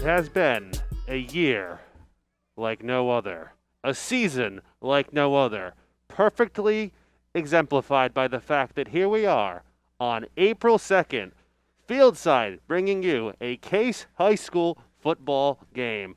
has been a year like no other, a season like no other, perfectly exemplified by the fact that here we are on April 2nd, fieldside, bringing you a Case High School football game.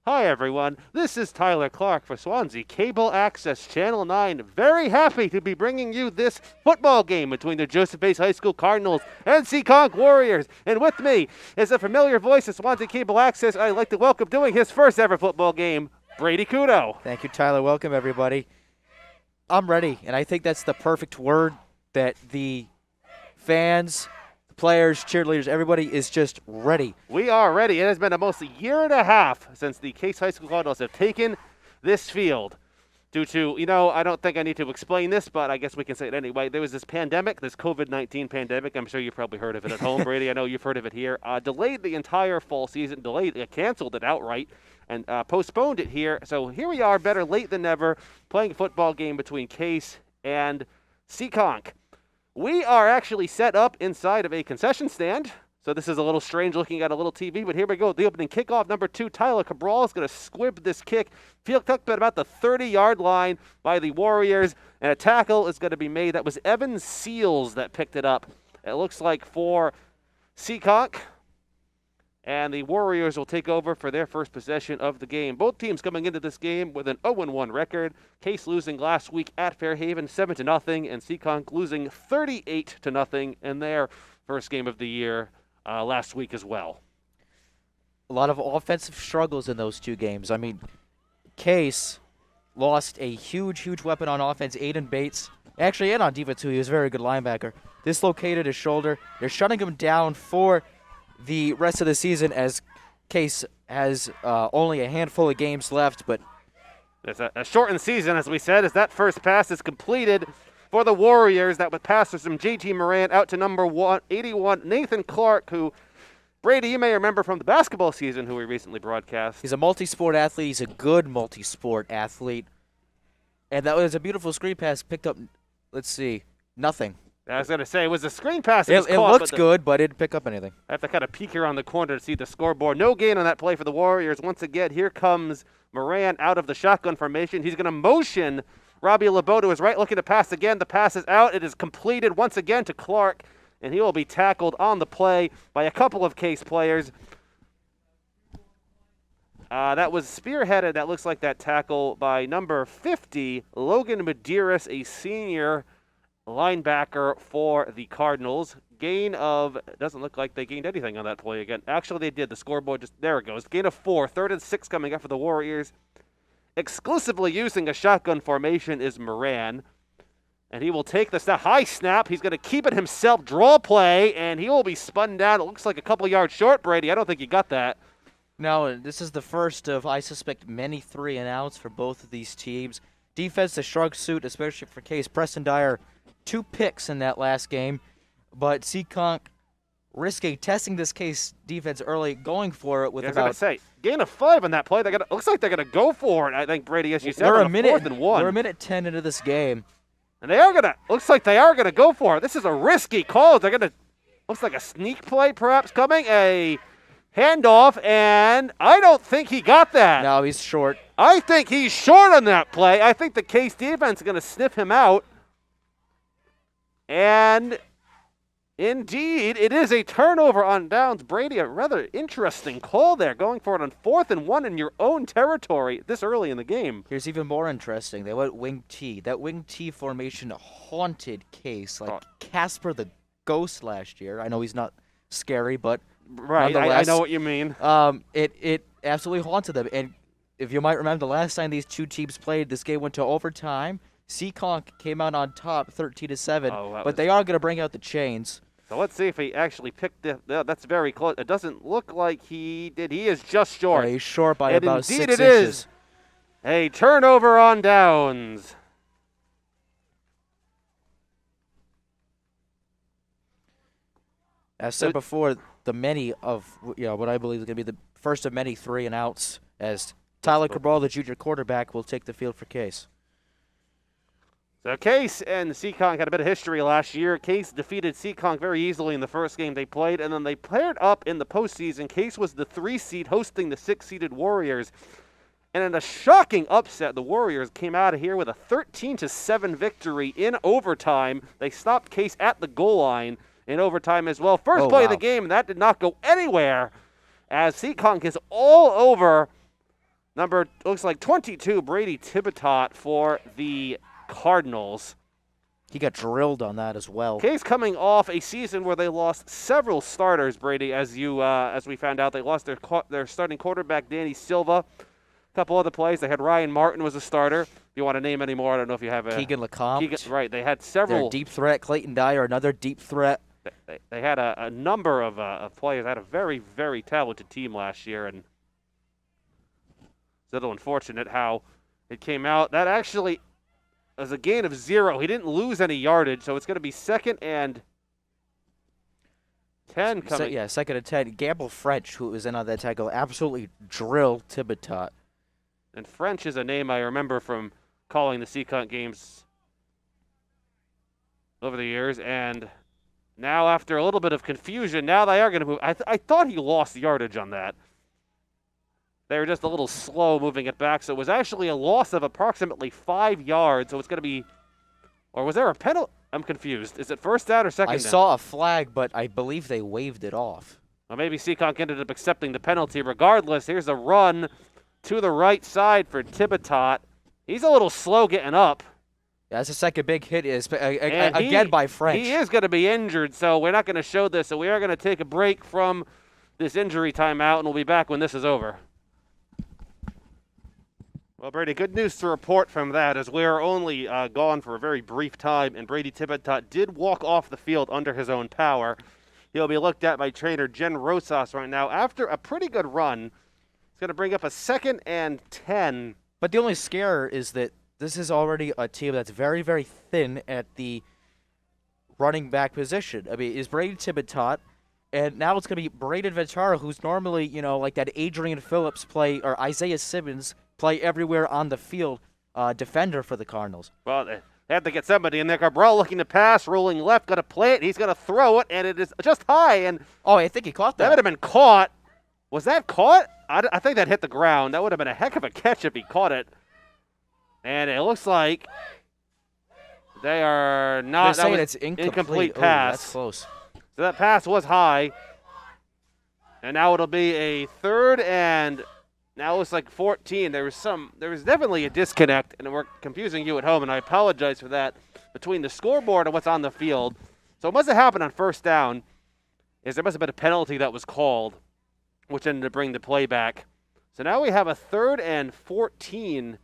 Hi, everyone. This is Tyler Clark for Swansea Cable Access Channel 9. Very happy to be bringing you this football game between the JCHS High School Cardinals and Seekonk Warriors. And with me is a familiar voice of Swansea Cable Access. I'd like to welcome doing his first ever football game, Brady Kudo. Thank you, Tyler. Welcome, everybody. I'm ready, and I think that's the perfect word that the fans, players, cheerleaders, everybody is just ready. We are ready. It has been almost a year and a half since the Case High School Cardinals have taken this field due to, I don't think I need to explain this, but I guess we can say it anyway. There was this pandemic, this COVID-19 pandemic. I'm sure you've probably heard of it at home, Brady. I know you've heard of it here. Delayed the entire fall season, canceled it outright, and postponed it here. So here we are, better late than never, playing a football game between Case and Seekonk. We are actually set up inside of a concession stand, so this is a little strange looking at a little TV, but here we go. The opening kickoff, number 2, Tyler Cabral is going to squib this kick. Field tucked at about the 30-yard line by the Warriors, and a tackle is going to be made. That was Evan Seals that picked it up. It looks like for Seekonk, and the Warriors will take over for their first possession of the game. Both teams coming into this game with an 0-1 record. Case losing last week at Fairhaven 7-0, and Seekonk losing 38-0 in their first game of the year last week as well. A lot of offensive struggles in those two games. I mean, Case lost a huge weapon on offense, Aiden Bates. Actually, and on defense, too. He was a very good linebacker. Dislocated his shoulder. They're shutting him down for the rest of the season, as Case has only a handful of games left. But it's a shortened season, as we said, as that first pass is completed for the Warriors. That would pass from JT Moran out to number 81, Nathan Clark, who, Brady, you may remember from the basketball season, who we recently broadcast. He's a multi-sport athlete. He's a good multi-sport athlete. And that was a beautiful screen pass, picked up, let's see, nothing. I was going to say, it was a screen pass. It looked good, but it didn't pick up anything. I have to kind of peek around the corner to see the scoreboard. No gain on that play for the Warriors. Once again, here comes Moran out of the shotgun formation. He's going to motion Robbie LeBeau to his right, looking to pass again. The pass is out. It is completed once again to Clark, and he will be tackled on the play by a couple of Case players. That was spearheaded. That looks like that tackle by number 50, Logan Medeiros, a senior linebacker for the Cardinals. Gain of, doesn't look like they gained anything on that play again. Actually, they did. The scoreboard just, there it goes. Gain of 4, 3rd and 6 coming up for the Warriors. Exclusively using a shotgun formation is Moran. And he will take the high snap. He's going to keep it himself, draw play, and he will be spun down. It looks like a couple yards short, Brady. I don't think you got that. No, this is the first of, I suspect, many 3-and-outs for both of these teams. Defense, the shrug suit, especially for Case. Preston Dyer, 2 picks in that last game, but Seekonk risking testing this Case defense early, going for it with I was going to say, gain of 5 on that play. Looks like they're going to go for it, I think, Brady, as you said, we're on a 4th and 1. We're a minute 10 into this game. And looks like they are going to go for it. This is a risky call. Looks like a sneak play perhaps coming, a handoff, and I don't think he got that. No, he's short. I think he's short on that play. I think the Case defense is going to sniff him out. And indeed, it is a turnover on downs. Brady, a rather interesting call there, going for it on 4th and 1 in your own territory this early in the game. Here's even more interesting. They went wing T. That wing T formation haunted Case, like Casper the Ghost last year. I know he's not scary, but right, I know what you mean. It absolutely haunted them. And if you might remember, the last time these two teams played, this game went to overtime. Seekonk came out on top 13-7, but they are going to bring out the chains. So let's see if he actually picked it. That's very close. It doesn't look like he did. He is just short. Yeah, he's short by about 6 inches. Indeed it is a turnover on downs. As said before, the many of what I believe is going to be the first of many 3-and-outs, as Tyler Cabral, the junior quarterback, will take the field for Case. So Case and Seekonk had a bit of history last year. Case defeated Seekonk very easily in the first game they played, and then they paired up in the postseason. Case was the 3 seed hosting the 6-seeded Warriors. And in a shocking upset, the Warriors came out of here with a 13-7 victory in overtime. They stopped Case at the goal line in overtime as well. First play of the game, and that did not go anywhere as Seekonk is all over looks like 22, Brady Tibitot for the Cardinals. He got drilled on that as well. Case coming off a season where they lost several starters, Brady, as we found out. They lost their starting quarterback, Danny Silva. A couple other plays. They had Ryan Martin was a starter. If you want to name any more, I don't know if you have a... Keegan LeCompte. Right, they had several... Their deep threat, Clayton Dyer, another deep threat. They had a number of players. They had a very, very talented team last year, and it's a little unfortunate how it came out. That actually... as a gain of 0. He didn't lose any yardage, so it's going to be 2nd and 10 coming. Yeah, 2nd and 10. Gamble French, who was in on that tackle, absolutely drilled Tibitot. And French is a name I remember from calling the Seekonk games over the years. And now after a little bit of confusion, now they are going to move. I thought he lost yardage on that. They were just a little slow moving it back, so it was actually a loss of approximately 5 yards. So it's going to be, or was there a penalty? I'm confused. Is it first down or second down? I saw a flag, but I believe they waved it off. Well, maybe Seekonk ended up accepting the penalty. Regardless, here's a run to the right side for Tibitot. He's a little slow getting up. Yeah, that's the second big hit again by French. He is going to be injured, so we're not going to show this. So we are going to take a break from this injury timeout, and we'll be back when this is over. Well, Brady, good news to report from that, as we're only gone for a very brief time, and Brady Tibitot did walk off the field under his own power. He'll be looked at by trainer Jen Rosas right now. After a pretty good run, it's going to bring up a 2nd and 10. But the only scare is that this is already a team that's very, very thin at the running back position. I mean, is Brady Tibitot, and now it's going to be Braden Ventura, who's normally, like that Adrian Phillips play, or Isaiah Simmons play everywhere on the field, defender for the Cardinals. Well, they have to get somebody in there. Cabral looking to pass, rolling left, going to play it. He's going to throw it, and it is just high. And I think he caught that. That would have been caught. Was that caught? I think that hit the ground. That would have been a heck of a catch if he caught it. And it looks like they are not. They're saying it's incomplete pass. That's close. So that pass was high. And now it'll be a 3rd and now it looks like 14. There was definitely a disconnect, and we're confusing you at home, and I apologize for that, between the scoreboard and what's on the field. So it must have happened on first down, is there must have been a penalty that was called, which ended up bringing the play back. So now we have a 3rd and 14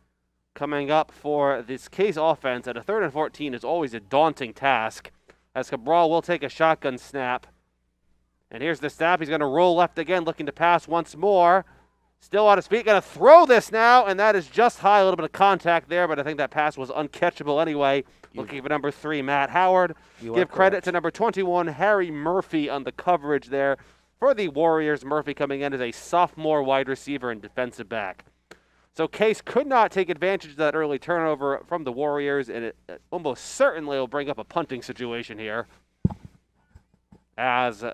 coming up for this Case offense, and a 3rd and 14 is always a daunting task, as Cabral will take a shotgun snap. And here's the snap. He's going to roll left again, looking to pass once more. Still on his feet, going to throw this now, and that is just high. A little bit of contact there, but I think that pass was uncatchable anyway. Looking for number 3, Matt Howard. Give credit to number 21, Harry Murphy, on the coverage there for the Warriors. Murphy coming in as a sophomore wide receiver and defensive back. So Case could not take advantage of that early turnover from the Warriors, and it almost certainly will bring up a punting situation here. As...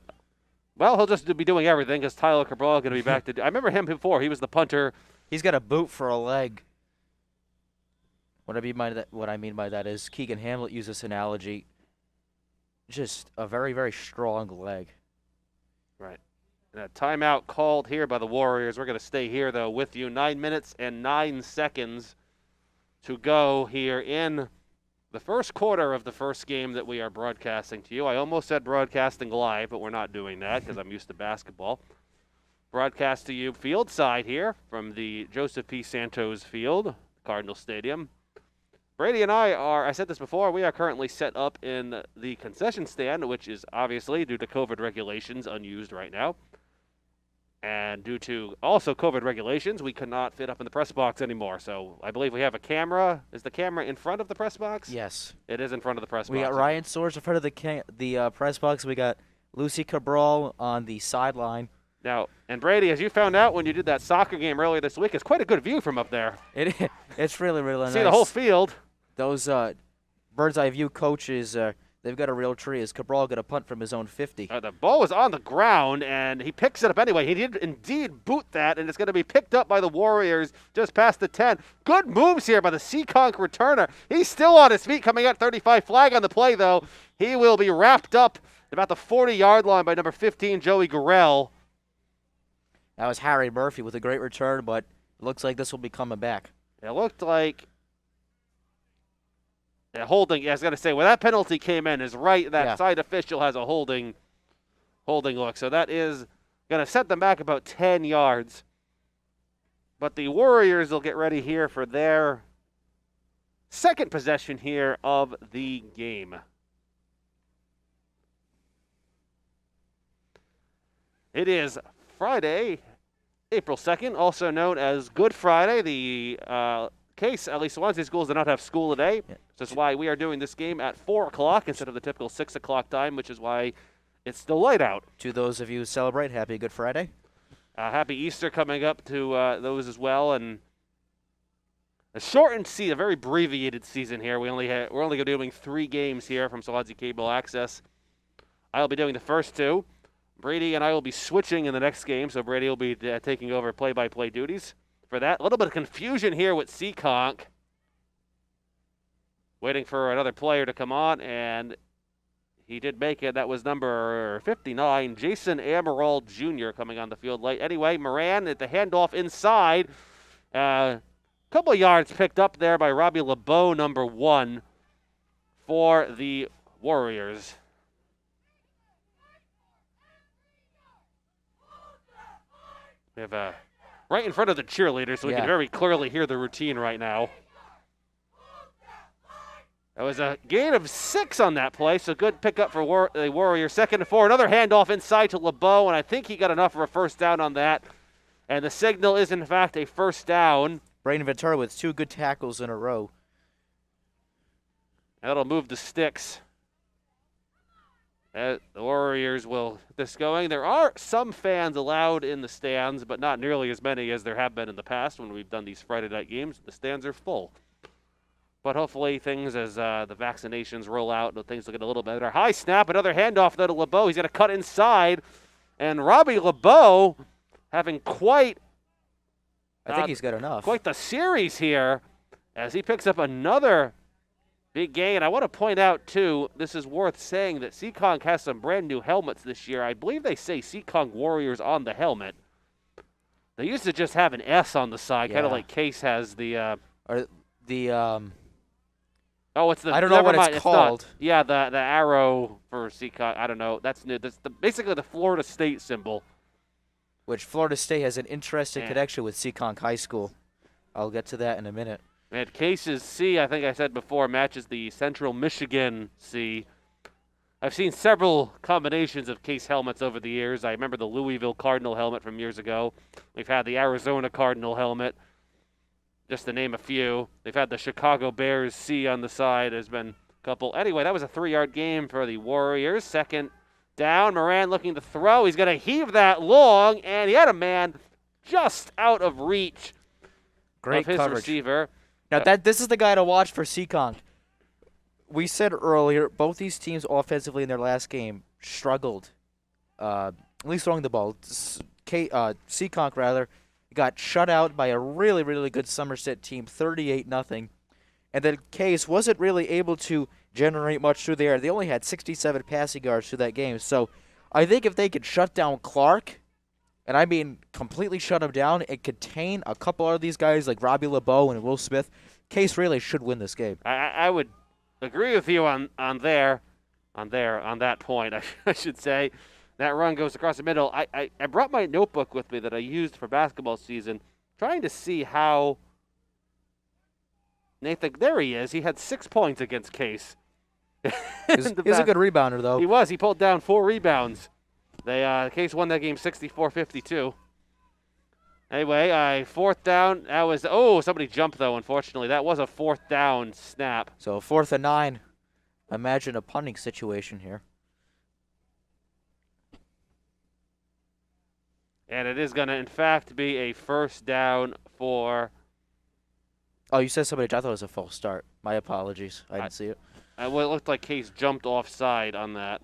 well, he'll just be doing everything because Tyler Cabral is going to be back to. I remember him before. He was the punter. He's got a boot for a leg. What I mean by that is Keegan Hamlet used this analogy. Just a very, very strong leg. Right. And a timeout called here by the Warriors. We're going to stay here, though, with you. 9 minutes and 9 seconds to go here in the first quarter of the first game that we are broadcasting to you. I almost said broadcasting live, but we're not doing that because I'm used to basketball. Broadcast to you field side here from the Joseph P. Santos Field, Cardinal Stadium. Brady and I said this before, we are currently set up in the concession stand, which is obviously, due to COVID regulations, unused right now. And due to also COVID regulations, we could not fit up in the press box anymore. So I believe we have a camera. Is the camera in front of the press box? Yes. It is in front of the press box. We got Ryan Soares in front of the press box. We got Lucy Cabral on the sideline. Now, and Brady, as you found out when you did that soccer game earlier this week, it's quite a good view from up there. It's really, really nice. See the whole field. Those bird's eye view coaches, they've got a real tree. As Cabral got a punt from his own 50. The ball was on the ground, and he picks it up anyway. He did indeed boot that, and it's going to be picked up by the Warriors just past the 10. Good moves here by the Seekonk returner. He's still on his feet coming at 35. Flag on the play, though. He will be wrapped up at about the 40-yard line by number 15, Joey Gurrell. That was Harry Murphy with a great return, but it looks like this will be coming back. It looked like holding. I was going to say, when that penalty came in, is right. That side official has a holding look. So that is going to set them back about 10 yards. But the Warriors will get ready here for their second possession here of the game. It is Friday, April 2nd, also known as Good Friday. The case, at least Swansea schools do not have school today. Yeah. So that's why we are doing this game at 4 o'clock instead of the typical 6 o'clock time, which is why it's still light out. To those of you who celebrate, happy Good Friday. Happy Easter coming up to those as well. And a shortened season, a very abbreviated season here. We're only doing 3 games here from Swansea Cable Access. I'll be doing the first 2. Brady and I will be switching in the next game, so Brady will be taking over play-by-play duties for that. A little bit of confusion here with Seekonk. Waiting for another player to come on, and he did make it. That was number 59, Jason Amaral Jr. coming on the field late. Anyway, Moran at the handoff inside. Couple of yards picked up there by Robbie LeBeau, number 1, for the Warriors. We have right in front of the cheerleaders, so we can very clearly hear the routine right now. That was a gain of 6 on that play, so good pickup for the Warriors. 2nd and 4, another handoff inside to LeBeau, and I think he got enough for a first down on that. And the signal is, in fact, a first down. Brayden Ventura with 2 good tackles in a row. That'll move the sticks. The Warriors will get this going. There are some fans allowed in the stands, but not nearly as many as there have been in the past when we've done these Friday night games. The stands are full. But hopefully things, as the vaccinations roll out, things will get a little better. High snap, another handoff though to LeBeau. He's going to cut inside. And Robbie LeBeau having quite... I think he's got enough. Quite the series here as he picks up another big gain. I want to point out, too, this is worth saying that Seekonk has some brand new helmets this year. I believe they say Seekonk Warriors on the helmet. They used to just have an S on the side, kind of like Case has the... Oh, it's the. I don't know what it's called. Yeah, the arrow for Seekonk. I don't know. That's new. That's basically the Florida State symbol. Which Florida State has an interesting connection with Seekonk High School. I'll get to that in a minute. And Case's C, I think I said before, matches the Central Michigan C. I've seen several combinations of Case helmets over the years. I remember the Louisville Cardinal helmet from years ago. We've had the Arizona Cardinal helmet, just to name a few. They've had the Chicago Bears C on the side. There's been a couple. Anyway, that was a 3-yard game for the Warriors. 2nd down. Moran looking to throw. He's going to heave that long, and he had a man just out of reach of his coverage. Receiver. Now, this is the guy to watch for Seekonk. We said earlier, both these teams offensively in their last game struggled, at least throwing the ball. Seekonk, rather, got shut out by a really, really good Somerset team, 38-0. And then Case wasn't really able to generate much through the air. They only had 67 passing yards through that game. So I think if they could shut down Clark, and I mean completely shut him down, and contain a couple of these guys like Robbie LeBeau and Will Smith, Case really should win this game. I would agree with you on that point, I should say. That run goes across the middle. I brought my notebook with me that I used for basketball season, trying to see how Nathan, there he is. He had 6 points against Case. He's a good rebounder, though. He was. He pulled down 4 rebounds. Case won that game 64-52. Anyway, 4th down. That was, somebody jumped, though, unfortunately. That was a 4th down snap. So 4th and 9. Imagine a punting situation here. And it is going to, in fact, be a first down for Oh, you said somebody. I thought it was a false start. My apologies. I didn't see it. Well, it looked like Case jumped offside on that.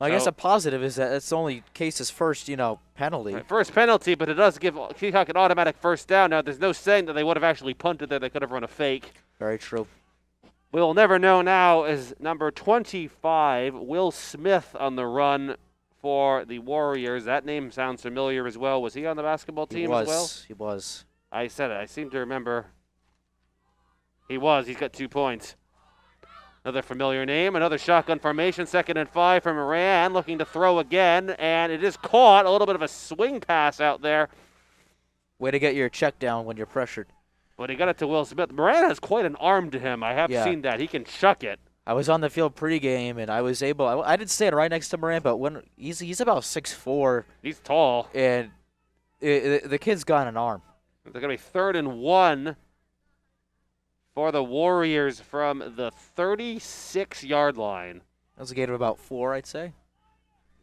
I guess a positive is that it's only Case's first, penalty. Right, first penalty, but it does give Seekonk an automatic first down. Now, there's no saying that they would have actually punted there. They could have run a fake. Very true. We'll never know now as number 25, Will Smith, on the run for the Warriors. That name sounds familiar as well. Was he on the basketball team as well? He was. I said it. I seem to remember. He was. He's got 2 points. Another familiar name. Another shotgun formation. 2nd and 5 for Moran. Looking to throw again. And it is caught. A little bit of a swing pass out there. Way to get your check down when you're pressured. But he got it to Will Smith. Moran has quite an arm to him. I have seen that. He can chuck it. I was on the field pregame, and I was able. I didn't stand right next to Moran, but when he's about 6'4". He's tall. And the kid's got an arm. They're going to be 3rd and 1 for the Warriors from the 36-yard line. That was a gain of about 4, I'd say.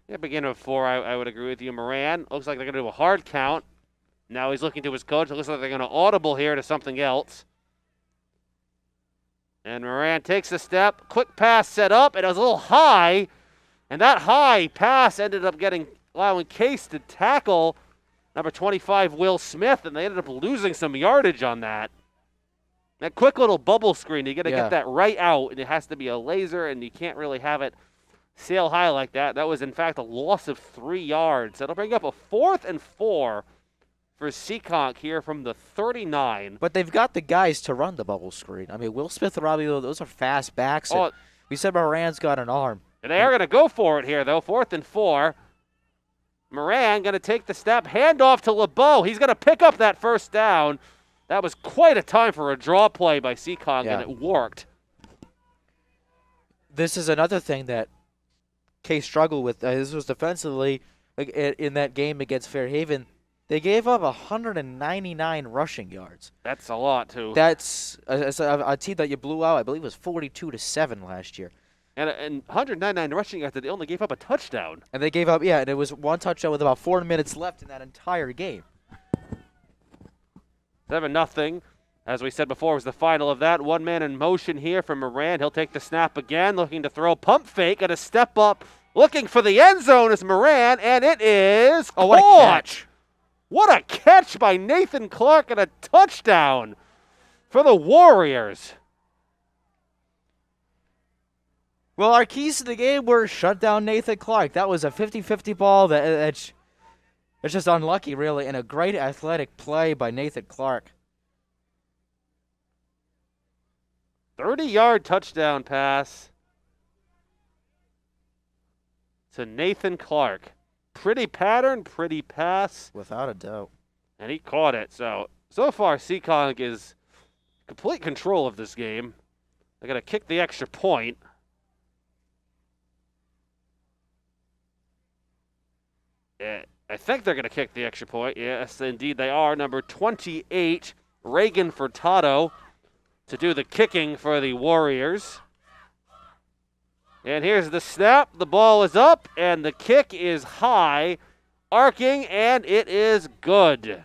Yeah, beginning of 4, I would agree with you. Moran, looks like they're going to do a hard count. Now he's looking to his coach. It looks like they're going to audible here to something else. And Moran takes a step. Quick pass set up. It was a little high. And that high pass ended up allowing Case to tackle number 25, Will Smith. And they ended up losing some yardage on that. That quick little bubble screen, you got to get that right out. And it has to be a laser, and you can't really have it sail high like that. That was, in fact, a loss of 3 yards. That'll bring up a 4th and 4 for Seekonk here from the 39. But they've got the guys to run the bubble screen. I mean, Will Smith and Robbie, those are fast backs. Oh, we said Moran's got an arm. And they are going to go for it here, though. 4th and 4. Moran going to take the step. Handoff to LeBeau. He's going to pick up that first down. That was quite a time for a draw play by Seekonk, and it worked. This is another thing that Case struggled with. This was defensively, like in that game against Fairhaven. They gave up 199 rushing yards. That's a lot, too. That's a team that you blew out, I believe it was 42-7 last year. And 199 rushing yards, they only gave up a touchdown. And they gave up, and it was 1 touchdown with about 4 minutes left in that entire game. 7-0. As we said before, was the final of that. 1 man in motion here from Moran. He'll take the snap again, looking to throw. Pump fake, and a step up, looking for the end zone is Moran, and it is caught. What a catch. What a catch by Nathan Clark, and a touchdown for the Warriors. Well, our keys to the game were shut down Nathan Clark. That was a 50-50 ball. It's just unlucky, really, and a great athletic play by Nathan Clark. 30-yard touchdown pass to Nathan Clark. Pretty pattern, pretty pass. Without a doubt. And he caught it. So far, Seekonk is complete control of this game. They're going to kick the extra point. Yeah, I think they're going to kick the extra point. Yes, indeed they are. Number 28, Reagan Furtado, to do the kicking for the Warriors. And here's the snap. The ball is up, and the kick is high, arcing, and it is good.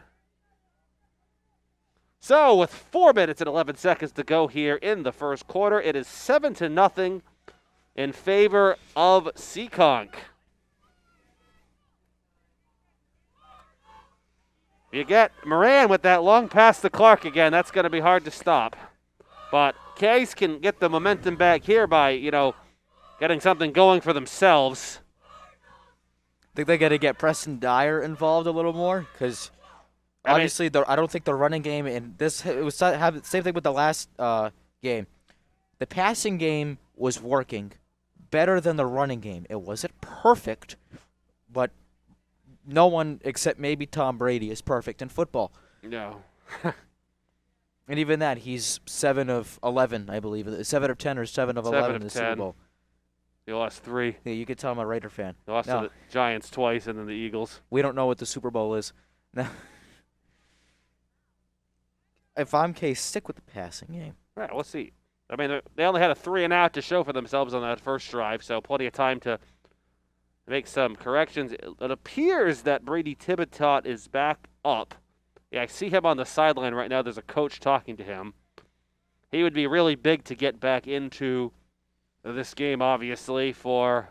So with 4 minutes and 11 seconds to go here in the first quarter, it is 7-0 in favor of Seekonk. You get Moran with that long pass to Clark again. That's going to be hard to stop. But Case can get the momentum back here by, getting something going for themselves. Think they got to get Preston Dyer involved a little more? Because obviously, I don't think the running game in this, it was the same thing with the last game. The passing game was working better than the running game. It wasn't perfect, but no one except maybe Tom Brady is perfect in football. No. And even that, he's 7 of 11, I believe. 7 of 10 or 7 of 11 in the Super Bowl. He lost 3. Yeah, you could tell I'm a Raider fan. He lost to the Giants twice and then the Eagles. We don't know what the Super Bowl is. Now, if I'm Case, stick with the passing game. All right, we'll see. I mean, they only had a 3-and-out to show for themselves on that first drive, so plenty of time to make some corrections. It appears that Brady Tibitot is back up. Yeah, I see him on the sideline right now. There's a coach talking to him. He would be really big to get back into this game, obviously, for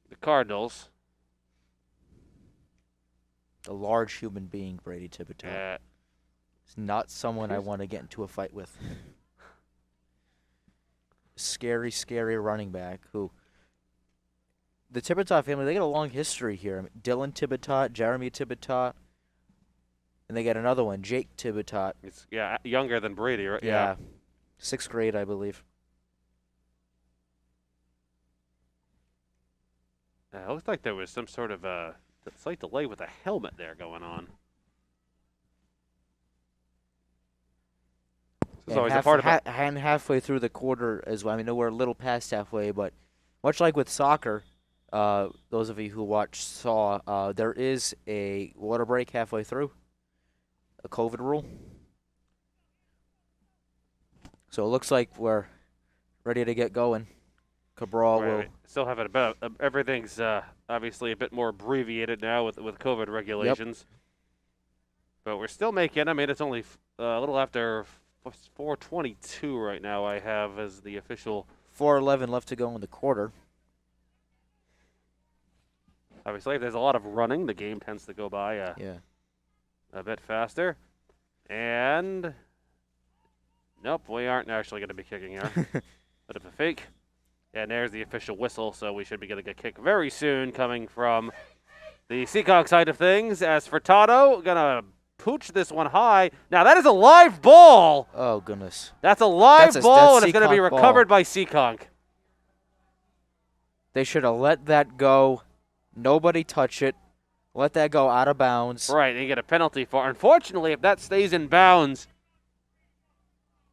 the Cardinals. A large human being, Brady Tibitot. It's not someone I want to get into a fight with. Scary, scary running back who... The Tibitot family, they got a long history here. I mean, Dylan Tibitot, Jeremy Tibitot, and they got another one, Jake Tibitot. It's younger than Brady, right? Yeah. 6th grade, I believe. It looks like there was some sort of a slight delay with a helmet there going on. This is always a part of it. And halfway through the quarter as well. I mean, we're a little past halfway, but much like with soccer, those of you who saw, there is a water break halfway through, a COVID rule. So it looks like we're ready to get going. Cabral will... Still have it about... everything's obviously a bit more abbreviated now with COVID regulations. Yep. But we're still making... I mean, it's only a little after 4:22 right now I have as the official... 4:11 left to go in the quarter. Obviously, if there's a lot of running, the game tends to go by a bit faster. And... Nope, we aren't actually going to be kicking here. Bit of a fake. And there's the official whistle, so we should be getting a kick very soon coming from the Seekonk side of things. As Furtado, going to pooch this one high. Now, that is a live ball. Oh, goodness. That's a live ball, and it's going to be recovered by Seekonk. They should have let that go. Nobody touch it. Let that go out of bounds. Right, and you get a penalty for it. Unfortunately, if that stays in bounds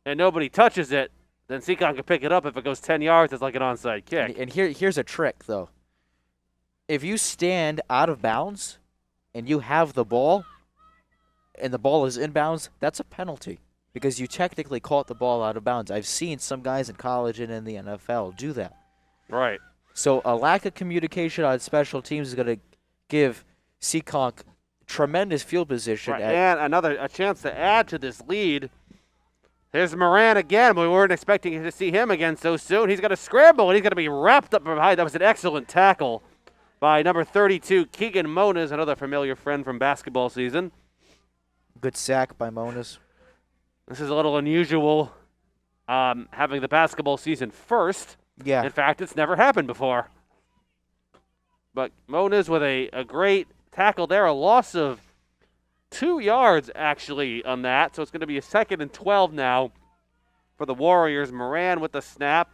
and nobody touches it, then Seekonk can pick it up. If it goes 10 yards, it's like an onside kick. And here's a trick, though. If you stand out of bounds and you have the ball and the ball is in bounds, that's a penalty because you technically caught the ball out of bounds. I've seen some guys in college and in the NFL do that. Right. So a lack of communication on special teams is going to give Seekonk tremendous field position. Right. And a chance to add to this lead. There's Moran again. We weren't expecting to see him again so soon. He's going to scramble, and he's going to be wrapped up behind. That was an excellent tackle by number 32, Keegan Moniz, another familiar friend from basketball season. Good sack by Moniz. This is a little unusual, having the basketball season first. Yeah. In fact, it's never happened before. But Moniz with a great tackle there, a loss of 2 yards, actually, on that. So it's going to be a 2nd and 12 now for the Warriors. Moran with the snap.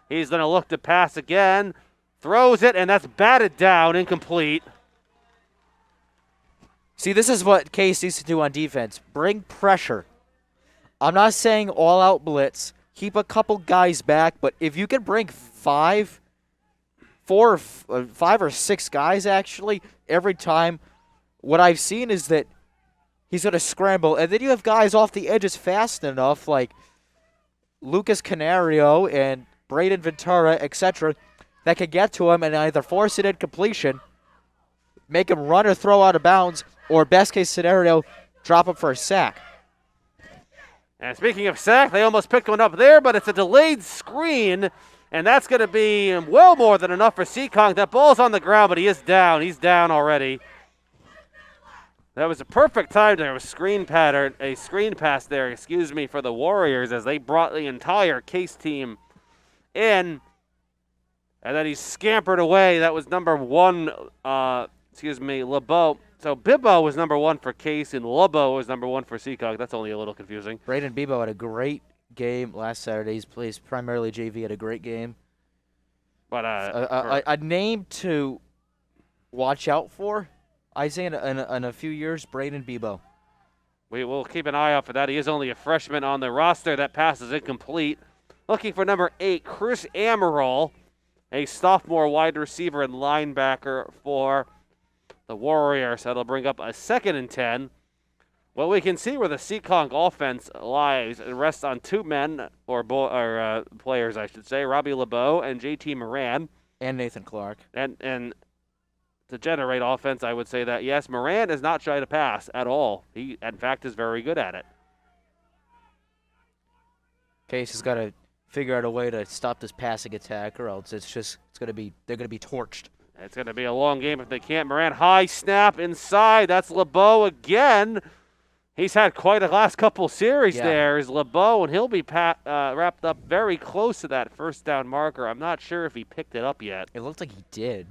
He's going to look to pass again. Throws it, and that's batted down, incomplete. See, this is what Case needs to do on defense. Bring pressure. I'm not saying all-out blitz. Keep a couple guys back, but if you can bring 5 or 6 guys, actually, every time, what I've seen is that he's going to scramble, and then you have guys off the edges fast enough, like Lucas Canario and Braden Ventura, etc., that can get to him and either force it in completion, make him run or throw out of bounds, or best case scenario, drop him for a sack. And speaking of sack, they almost picked one up there, but it's a delayed screen, and that's going to be well more than enough for Seekonk. That ball's on the ground, but he is down. He's down already. That was a perfect time. There was a screen pass there, for the Warriors as they brought the entire Case team in. And then he scampered away. That was number 1, LeBeau. So Bibbo was number 1 for Case, and LeBeau was number 1 for Seekonk. That's only a little confusing. Braden Bibbo had a great game last Saturday. He plays primarily JV, had a great game. But a name to watch out for, I say in a few years, Braden Bibbo. We will keep an eye out for that. He is only a freshman on the roster. That pass is incomplete. Looking for number 8, Chris Amaral, a sophomore wide receiver and linebacker for the Warriors. That'll bring up a 2nd and 10. Well, we can see where the Seekonk offense lies. It rests on 2 men, or players, I should say, Robbie LeBeau and JT Moran. And Nathan Clark. And to generate offense, I would say that, yes, Moran is not shy to pass at all. He, in fact, is very good at it. Case has got to figure out a way to stop this passing attack, or else they're going to be torched. It's going to be a long game if they can't. Moran, high snap inside. That's LeBeau again. He's had quite a last couple series there is LeBeau, and he'll be wrapped up very close to that first down marker. I'm not sure if he picked it up yet. It looked like he did.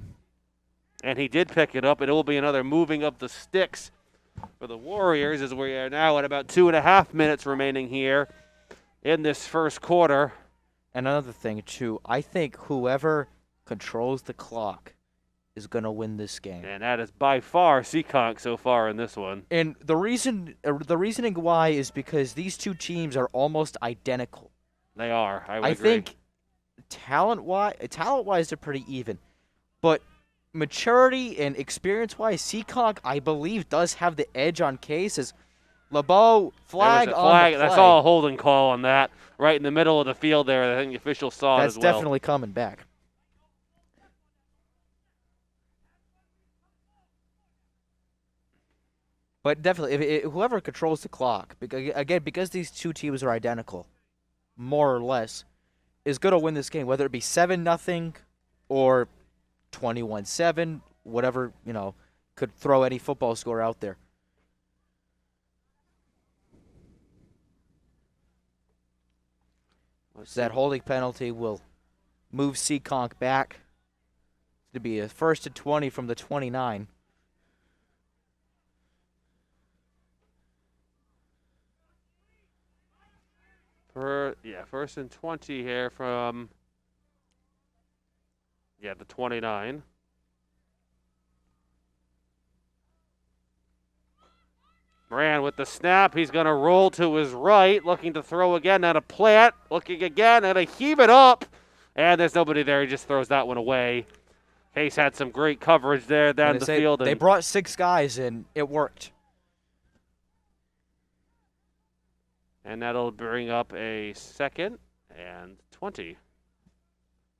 And he did pick it up, and it will be another moving of the sticks for the Warriors as we are now at about 2.5 minutes remaining here in this first quarter. And another thing, too, I think whoever controls the clock is going to win this game. And that is by far Seekonk so far in this one. And the reasoning why is because these two teams are almost identical. They are. I agree. think talent-wise, they're pretty even. But maturity and experience-wise, Seekonk, I believe, does have the edge on Case. As LeBeau flag on the play. That's all a holding call on that. Right in the middle of the field there. I think the official saw it as well. That's definitely coming back. But definitely, whoever controls the clock, because these two teams are identical, more or less, is going to win this game, whether it be 7-0 or 21-7, whatever, could throw any football score out there. So that holding penalty will move Seekonk back to be a 1st and 20 from the 29. First and 20 here from the 29. Moran with the snap. He's going to roll to his right, looking to throw again at a plant, looking again at a heave it up. And there's nobody there. He just throws that one away. Case had some great coverage there down the field. They brought 6 guys, and it worked. And that'll bring up a 2nd and 20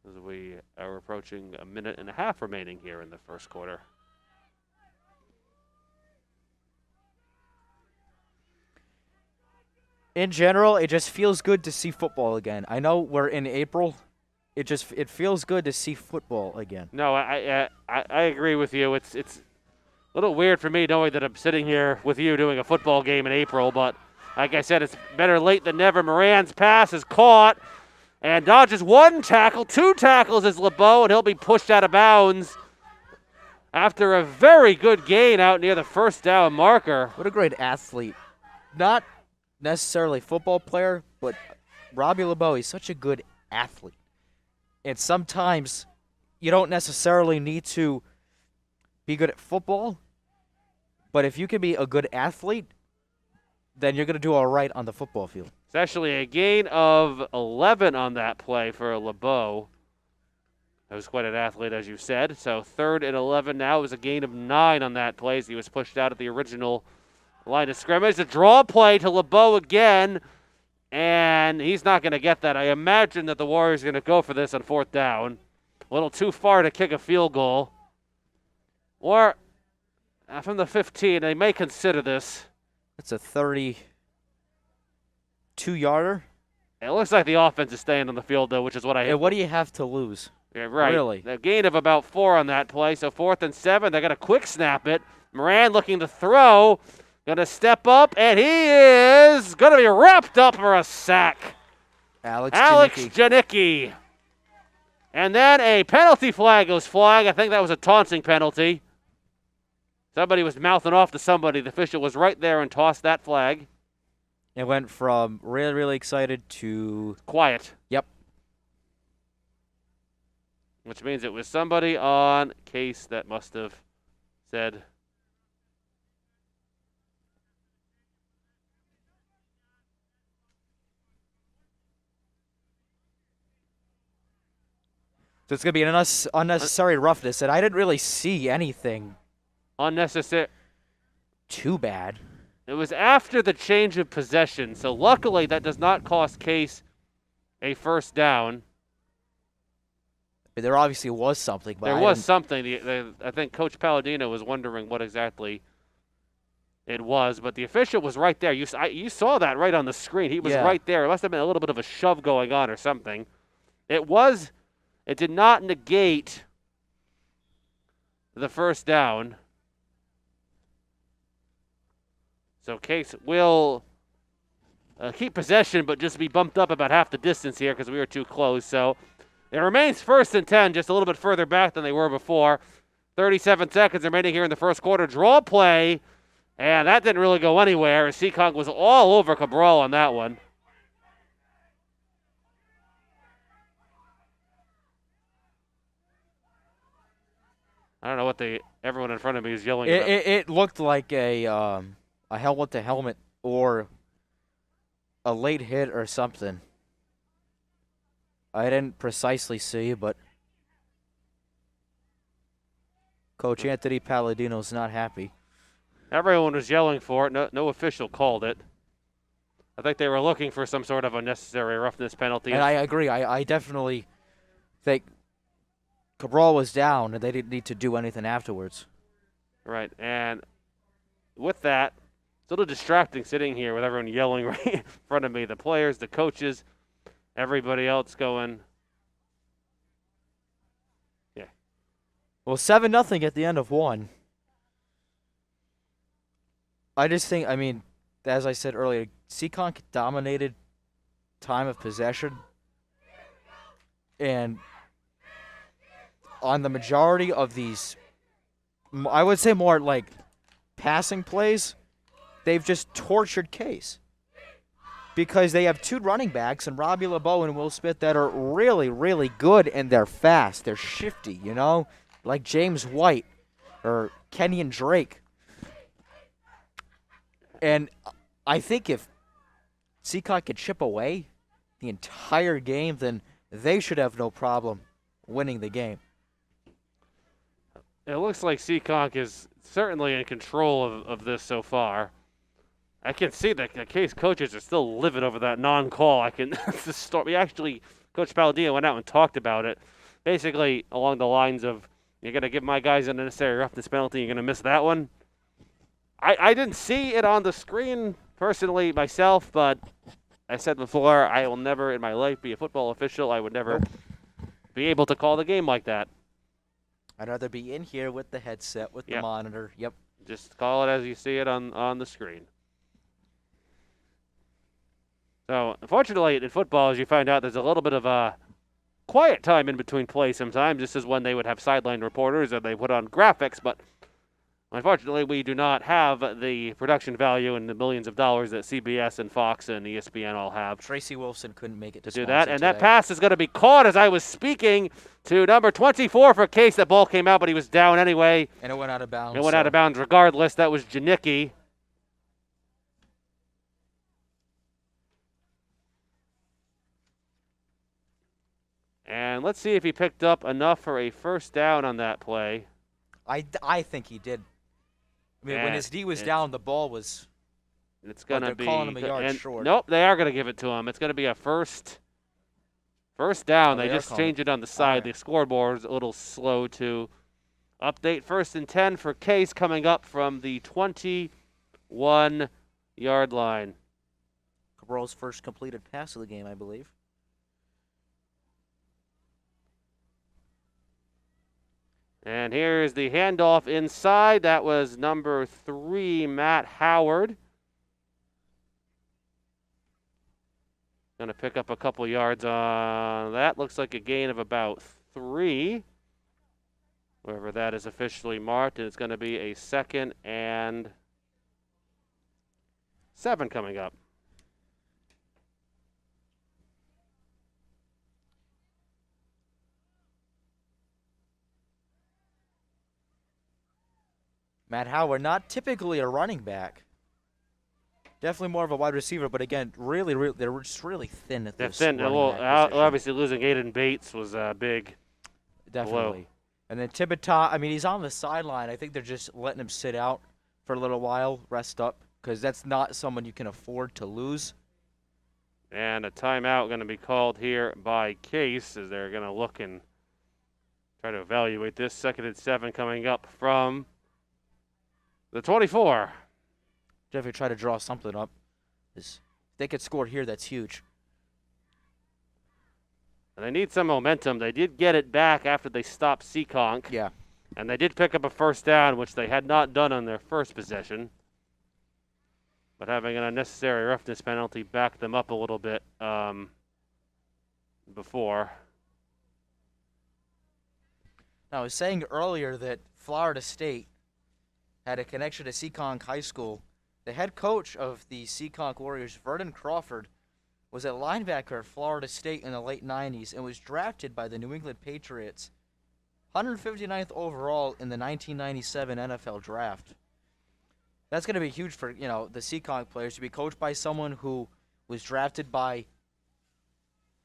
as we are approaching 1.5 minutes remaining here in the first quarter. In general, it just feels good to see football again. I know we're in April. It feels good to see football again. No, I agree with you. It's a little weird for me knowing that I'm sitting here with you doing a football game in April, but like I said, it's better late than never. Moran's pass is caught and dodges 1 tackle, 2 tackles is LeBeau, and he'll be pushed out of bounds after a very good gain out near the first down marker. What a great athlete. Not necessarily football player, but Robbie LeBeau, he's such a good athlete. And sometimes you don't necessarily need to be good at football, but if you can be a good athlete, then you're going to do all right on the football field. It's actually a gain of 11 on that play for LeBeau. That was quite an athlete, as you said. So 3rd and 11 now. It was a gain of 9 on that play as he was pushed out at the original line of scrimmage. A draw play to LeBeau again, and he's not going to get that. I imagine that the Warriors are going to go for this on 4th down. A little too far to kick a field goal. Or from the 15, they may consider this. That's a 32-yarder. It looks like the offense is staying on the field, though, which is what I hate. And what do you have to lose? Yeah, right. Really? A gain of about 4 on that play, so 4th and 7. They're going to quick snap it. Moran looking to throw. Going to step up, and he is going to be wrapped up for a sack. Alex Janicki. And then a penalty flag goes flying. I think that was a taunting penalty. Somebody was mouthing off to somebody. The official was right there and tossed that flag. It went from really, really excited to quiet. Yep. Which means it was somebody on Case that must have said. So it's going to be an unnecessary roughness, and I didn't really see anything Unnecessary. too bad. It was after the change of possession, so luckily that does not cost Case a first down. There obviously was something, but There I was didn't- something. I think Coach Palladino was wondering what exactly it was, but the official was right there. You saw that right on the screen. He was Yeah. right there. It must have been a little bit of a shove going on or something. It did not negate the first down. So Case will keep possession, but just be bumped up about half the distance here because we were too close. So it remains 1st and 10, just a little bit further back than they were before. 37 seconds remaining here in the first quarter. Draw play, and that didn't really go anywhere. Seekonk was all over Cabral on that one. I don't know what everyone in front of me is yelling about. It looked like a helmet to helmet or a late hit or something. I didn't precisely see, but Coach Anthony Palladino's not happy. Everyone was yelling for it. No official called it. I think they were looking for some sort of unnecessary roughness penalty. And I agree. I definitely think Cabral was down, and they didn't need to do anything afterwards. Right, and with that, it's a little distracting sitting here with everyone yelling right in front of me. The players, the coaches, everybody else going. Yeah. Well, 7-0 at the end of one. I just think, as I said earlier, Seekonk dominated time of possession. And on the majority of these, I would say more like passing plays, they've just tortured Case. Because they have two running backs, and Robbie LeBeau and Will Smith, that are really, really good, and they're fast. They're shifty, like James White or Kenyon Drake. And I think if Seekonk could chip away the entire game, then they should have no problem winning the game. It looks like Seekonk is certainly in control of this so far. I can see that the Case coaches are still livid over that non-call. Coach Palladino went out and talked about it, basically along the lines of, you're going to give my guys an unnecessary roughness penalty, you're going to miss that one. I didn't see it on the screen personally myself, but I said before, I will never in my life be a football official. I would never be able to call the game like that. I'd rather be in here with the headset, with the monitor. Yep. Just call it as you see it on the screen. So, unfortunately, in football, as you find out, there's a little bit of a quiet time in between plays sometimes. This is when they would have sideline reporters and they put on graphics, but unfortunately, we do not have the production value and the millions of dollars that CBS and Fox and ESPN all have. Tracy Wilson couldn't make it to do Swansea that, and today. that pass is going to be caught as I was speaking to number 24 for Case. That ball came out, but he was down anyway. And it went out of bounds. It went out of bounds regardless. That was Janicki. And let's see if he picked up enough for a first down on that play. I think he did. When his knee was down, the ball was. It's going to be. Calling him a yard short. Nope, they are going to give it to him. It's going to be a first down. They just changed it on the side. The scoreboard is a little slow to update. 1st and 10 for Case coming up from the 21-yard line. Cabral's first completed pass of the game, I believe. And here's the handoff inside. That was number 3, Matt Howard. Going to pick up a couple yards on that. Looks like a gain of about 3. Wherever that is officially marked. And it's going to be a 2nd and 7 coming up. Matt Howard, not typically a running back. Definitely more of a wide receiver, but again, they're just really thin at this. They're thin. Obviously, losing Aiden Bates was a big Definitely. blow. And then Tibita, he's on the sideline. I think they're just letting him sit out for a little while, rest up, because that's not someone you can afford to lose. And a timeout going to be called here by Case as they're going to look and Try to evaluate this. 2nd and 7 coming up from the 24. Definitely try to draw something up. If they could score here, that's huge. And they need some momentum. They did get it back after they stopped Seekonk. Yeah. And they did pick up a first down, which they had not done on their first possession. But having an unnecessary roughness penalty backed them up a little bit before. Now, I was saying earlier that Florida State had a connection to Seekonk High School. The head coach of the Seekonk Warriors, Vernon Crawford, was a linebacker at Florida State in the late 90s and was drafted by the New England Patriots 159th overall in the 1997 NFL Draft. That's going to be huge for, the Seekonk players to be coached by someone who was drafted by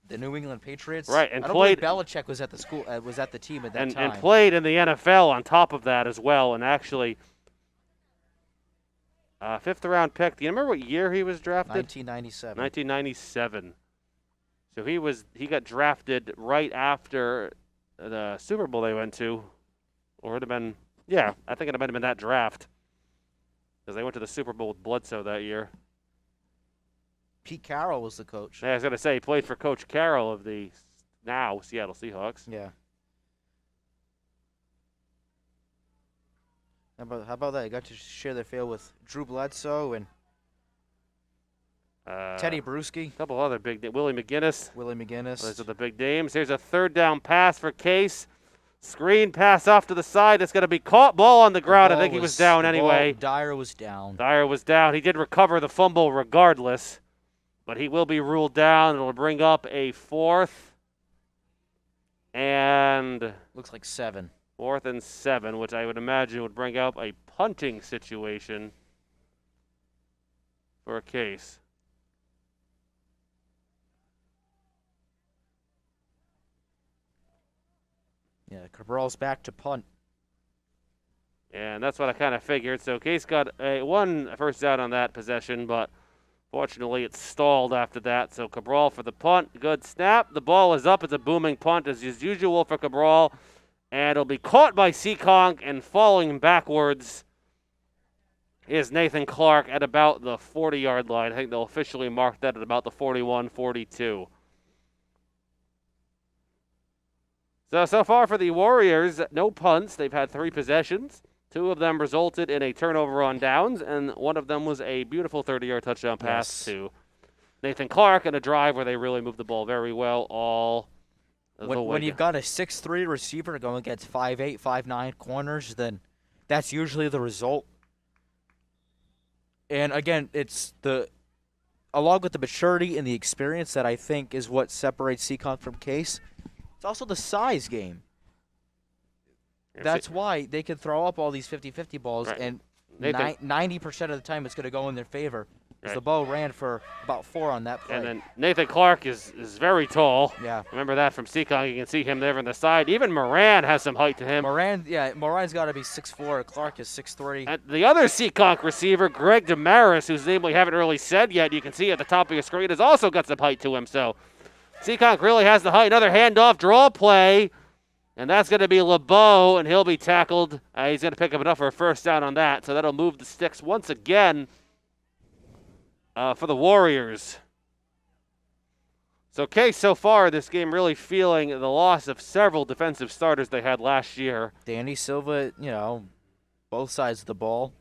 the New England Patriots. Right, and I don't played. believe Belichick was at the school, was at the team at that time. And played in the NFL on top of that as well, and actually, 5th round pick. Do you remember what year he was drafted? 1997. 1997. So he got drafted right after the Super Bowl they went to, or it would have been, I think it might have been that draft, because they went to the Super Bowl with Bledsoe that year. Pete Carroll was the coach. Yeah, I was going to say, he played for Coach Carroll of the now Seattle Seahawks. Yeah. How about that? You got to share the field with Drew Bledsoe and Teddy Bruschi. A couple other big names. Willie McGinnis. Those are the big names. Here's a 3rd down pass for Case. Screen pass off to the side. It's going to be caught. Ball on the ground. I think he was down anyway. Dyer was down. He did recover the fumble regardless, but he will be ruled down. It'll bring up a 4th and looks like 7. 4th and 7, which I would imagine would bring up a punting situation for a Case. Yeah, Cabral's back to punt. And that's what I kind of figured. So Case got one first down on that possession, but fortunately it stalled after that. So Cabral for the punt. Good snap. The ball is up. It's a booming punt as is usual for Cabral. And it'll be caught by Seekonk, and falling backwards is Nathan Clark at about the 40-yard line. I think they'll officially mark that at about the 41-42. So far for the Warriors, no punts. They've had 3 possessions. 2 of them resulted in a turnover on downs, and one of them was a beautiful 30-yard touchdown pass to Nathan Clark in a drive where they really moved the ball very well all the way. When you've got a 6'3" receiver going against 5'8", 5'9" corners, then that's usually the result. And again, it's along with the maturity and the experience that I think is what separates Seekonk from Case. It's also the size game. That's why they can throw up all these 50-50 balls, right, and 90% of the time it's going to go in their favor. Right. The ball ran for about 4 on that play. And then Nathan Clark is very tall. Yeah. Remember that from Seekonk. You can see him there on the side. Even Moran has some height to him. Moran's got to be 6'4". Clark is 6'3". And the other Seekonk receiver, Greg Damaris, whose name we haven't really said yet, you can see at the top of your screen, has also got some height to him. So Seekonk really has the height. Another handoff, draw play. And that's going to be LeBeau, and he'll be tackled. He's going to pick up enough for a first down on that. So that'll move the sticks once again for the Warriors. So Case so far this game really feeling the loss of several defensive starters they had last year. Danny Silva, both sides of the ball.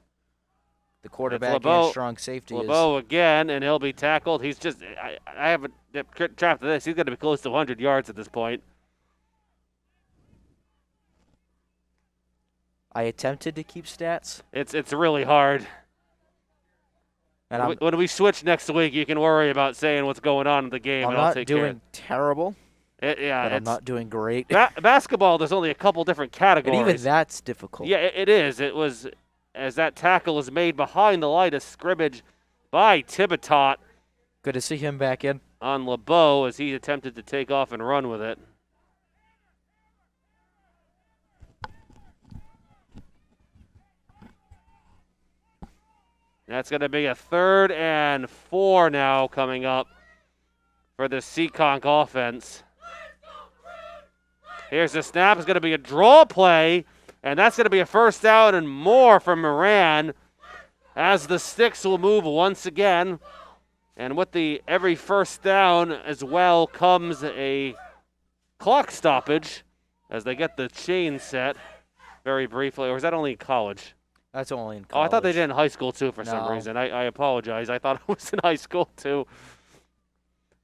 The quarterback and strong safety. LeBeau again, and he'll be tackled. He's just, I haven't trapped to this. He's going to be close to 100 yards at this point. I attempted to keep stats. It's really hard. And when we switch next week, you can worry about saying what's going on in the game. I'm not doing terrible. But I'm not doing great. Basketball, there's only a couple different categories. And even that's difficult. Yeah, it is. It was, as that tackle is made behind the line of scrimmage by Thibodeau. Good to see him back in. On LeBeau as he attempted to take off and run with it. That's going to be a 3rd and 4 now coming up for the Seekonk offense. Here's the snap. It's going to be a draw play, and that's going to be a first down and more for Moran as the sticks will move once again. And with every first down as well comes a clock stoppage as they get the chain set very briefly. Or is that only in college? That's only in Oh, college. I thought they did in high school too for some No. reason. I apologize. I thought it was in high school too.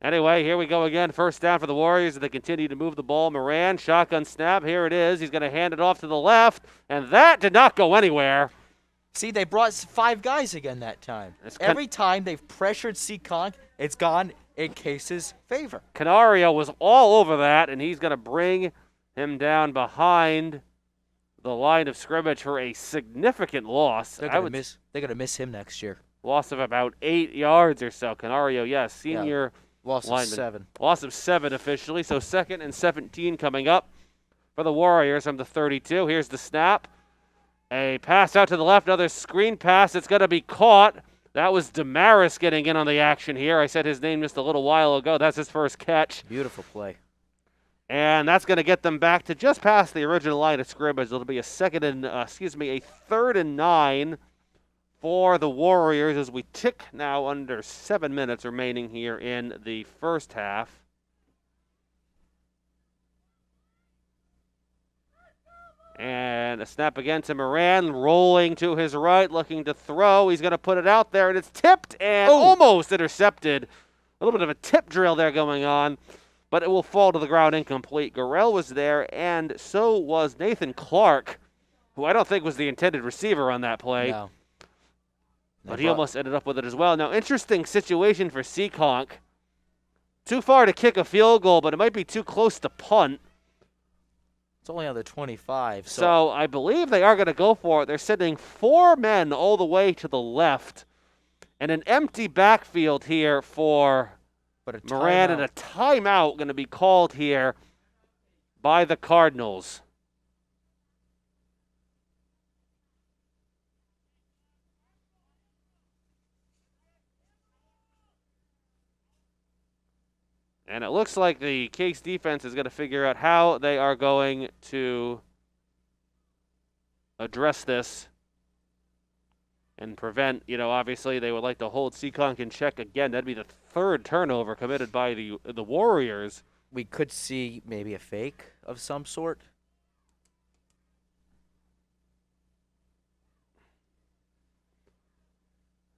Anyway, here we go again. First down for the Warriors. They continue to move the ball. Moran, shotgun snap. Here it is. He's going to hand it off to the left, and that did not go anywhere. See, they brought 5 guys again that time. Every time they've pressured Seekonk, it's gone in Case's favor. Canario was all over that, and he's going to bring him down behind the line of scrimmage for a significant loss. They're going to miss him next year. Loss of about 8 yards or so. Canario, yes, senior loss lineman. of 7. Loss of 7 officially, so 2nd and 17 coming up for the Warriors from the 32. Here's the snap. A pass out to the left, another screen pass. It's going to be caught. That was Damaris getting in on the action here. I said his name just a little while ago. That's his first catch. Beautiful play. And that's going to get them back to just past the original line of scrimmage. It'll be a 3rd and 9 for the Warriors as we tick now under 7 minutes remaining here in the first half. And a snap again to Moran, rolling to his right, looking to throw. He's going to put it out there, and it's tipped and almost intercepted. A little bit of a tip drill there going on, but it will fall to the ground incomplete. Gurrell was there, and so was Nathan Clark, who I don't think was the intended receiver on that play. No. But he almost ended up with it as well. Now, interesting situation for Seekonk. Too far to kick a field goal, but it might be too close to punt. It's only on the 25. So I believe they are going to go for it. They're sending 4 men all the way to the left. And an empty backfield here for Moran, and a timeout going to be called here by the Cardinals. And it looks like the Case defense is going to figure out how they are going to address this and prevent, obviously they would like to hold Seekonk in check again. That'd be the 3rd turnover committed by the Warriors. We could see maybe a fake of some sort.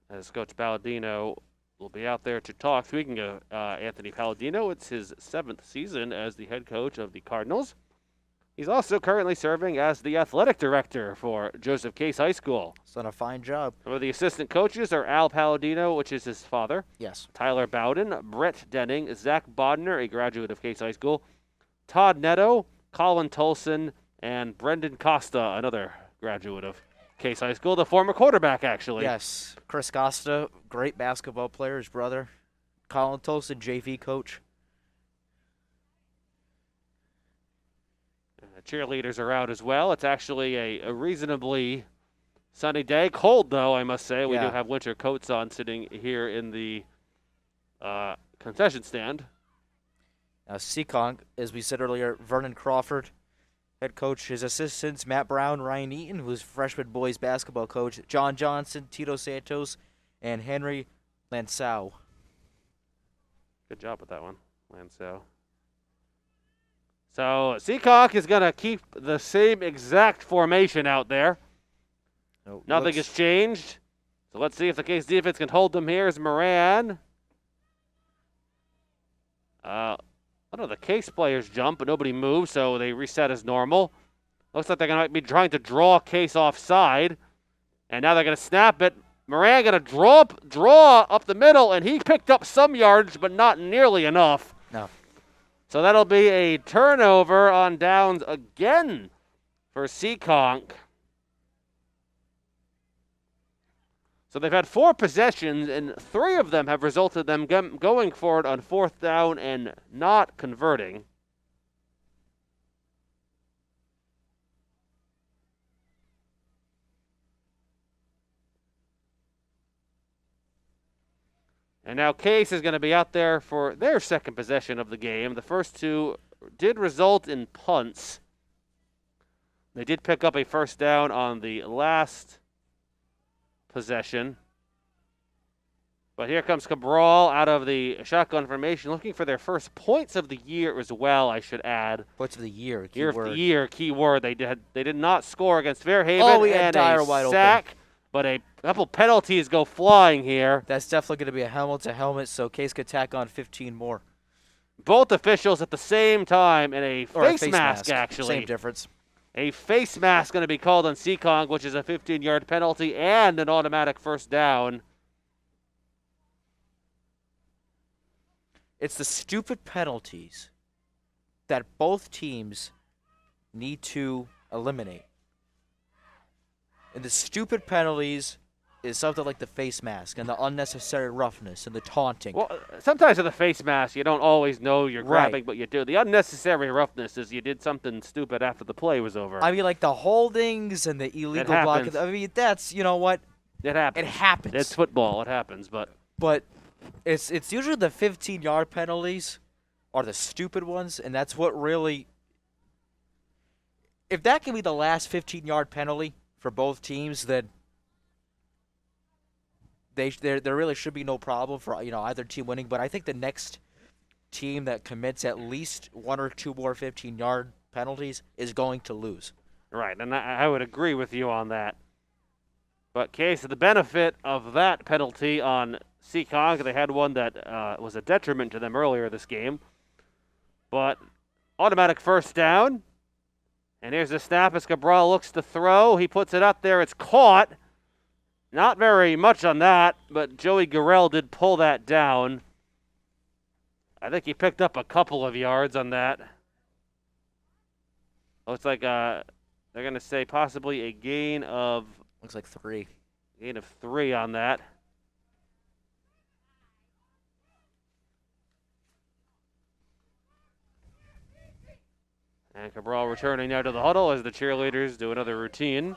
As Coach Palladino will be out there to talk. Speaking of Anthony Palladino, it's his 7th season as the head coach of the Cardinals. He's also currently serving as the athletic director for Joseph Case High School. He's done a fine job. Some of the assistant coaches are Al Palladino, which is his father. Yes. Tyler Bowden, Brett Denning, Zach Bodner, a graduate of Case High School, Todd Netto, Colin Tolson, and Brendan Costa, another graduate of Case High School, the former quarterback, actually. Yes. Chris Costa, great basketball player, his brother. Colin Tolson, JV coach. The cheerleaders are out as well. It's actually a reasonably sunny day. Cold, though, I must say. We do have winter coats on sitting here in the concession stand. Now, Seekonk, as we said earlier, Vernon Crawford, head coach. His assistants, Matt Brown, Ryan Eaton, who's freshman boys basketball coach, John Johnson, Tito Santos, and Henry Lansau. Good job with that one, Lansau. So Seekonk is going to keep the same exact formation out there. Nothing has changed. So let's see if the Case defense can hold them here. Is Moran. The Case players jump, but nobody moves, so they reset as normal. Looks like they're going to be trying to draw Case offside. And now they're going to snap it. Moran going to draw up the middle, and he picked up some yards, but not nearly enough. No. So that'll be a turnover on downs again for Seekonk. So they've had 4 possessions, and 3 of them have resulted in them going for it on 4th down and not converting. And now Case is going to be out there for their second possession of the game. The first 2 did result in punts. They did pick up a first down on the last possession. But here comes Cabral out of the shotgun formation, looking for their first points of the year as well, I should add. Points of the year, Year of the year, key word. They did not score against Fairhaven. Oh, we had and Dyer a wide sack, open. but a couple penalties go flying here. That's definitely going to be a helmet-to-helmet, so Case could tack on 15 more. Both officials at the same time, and a face mask, actually. Same difference. A face mask going to be called on Seekonk, which is a 15-yard penalty and an automatic first down. It's the stupid penalties that both teams need to eliminate. And the stupid penalties is something like the face mask and the unnecessary roughness and the taunting. Well, sometimes with the face mask, you don't always know you're grabbing, Right. but you do. The unnecessary roughness is you did something stupid after the play was over. I mean, like the holdings and the illegal blocking. I mean, that's, you know what? It happens. It happens. It's football. It happens, but it's usually the 15-yard penalties are the stupid ones, and that's what really. If that can be the last 15-yard penalty for both teams, then there really should be no problem for either team winning. But I think the next team that commits at least one or two more 15-yard penalties is going to lose. right, and I would agree with you on that. But Case, the benefit of that penalty on Seekonk, they had one that was a detriment to them earlier this game. But automatic first down. And here's the snap as Cabral looks to throw. He puts it up there. It's caught. Not very much on that, but Joey Gurrell did pull that down. I think he picked up a couple of yards on that. Looks like they're going to say possibly a gain of... Looks like 3. Gain of 3 on that. And Cabral returning now to the huddle as the cheerleaders do another routine.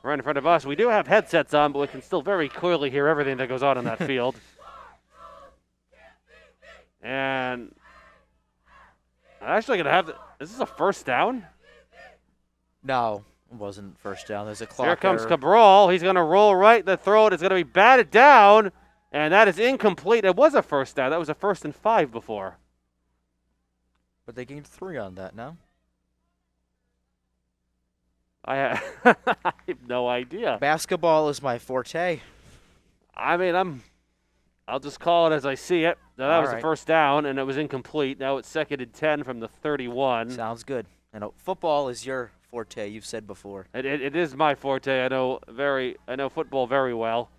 Right in front of us. We do have headsets on, but we can still very clearly hear everything that goes on in that field. And I'm actually going to have... Is this a first down? No, it wasn't first down. There's a clock Here comes error. Cabral. He's going to roll right. The throw is going to be batted down, and that is incomplete. It was a first down. That was a 1st and 5 before. But they gained 3 on that, no? I have no idea. Basketball is my forte. I mean, I'll just call it as I see it. Now, that was a right. first down, and it was incomplete. Now it's 2nd and 10 from the 31. Sounds good. Football is your forte, you've said before. It is my forte. I know football very well.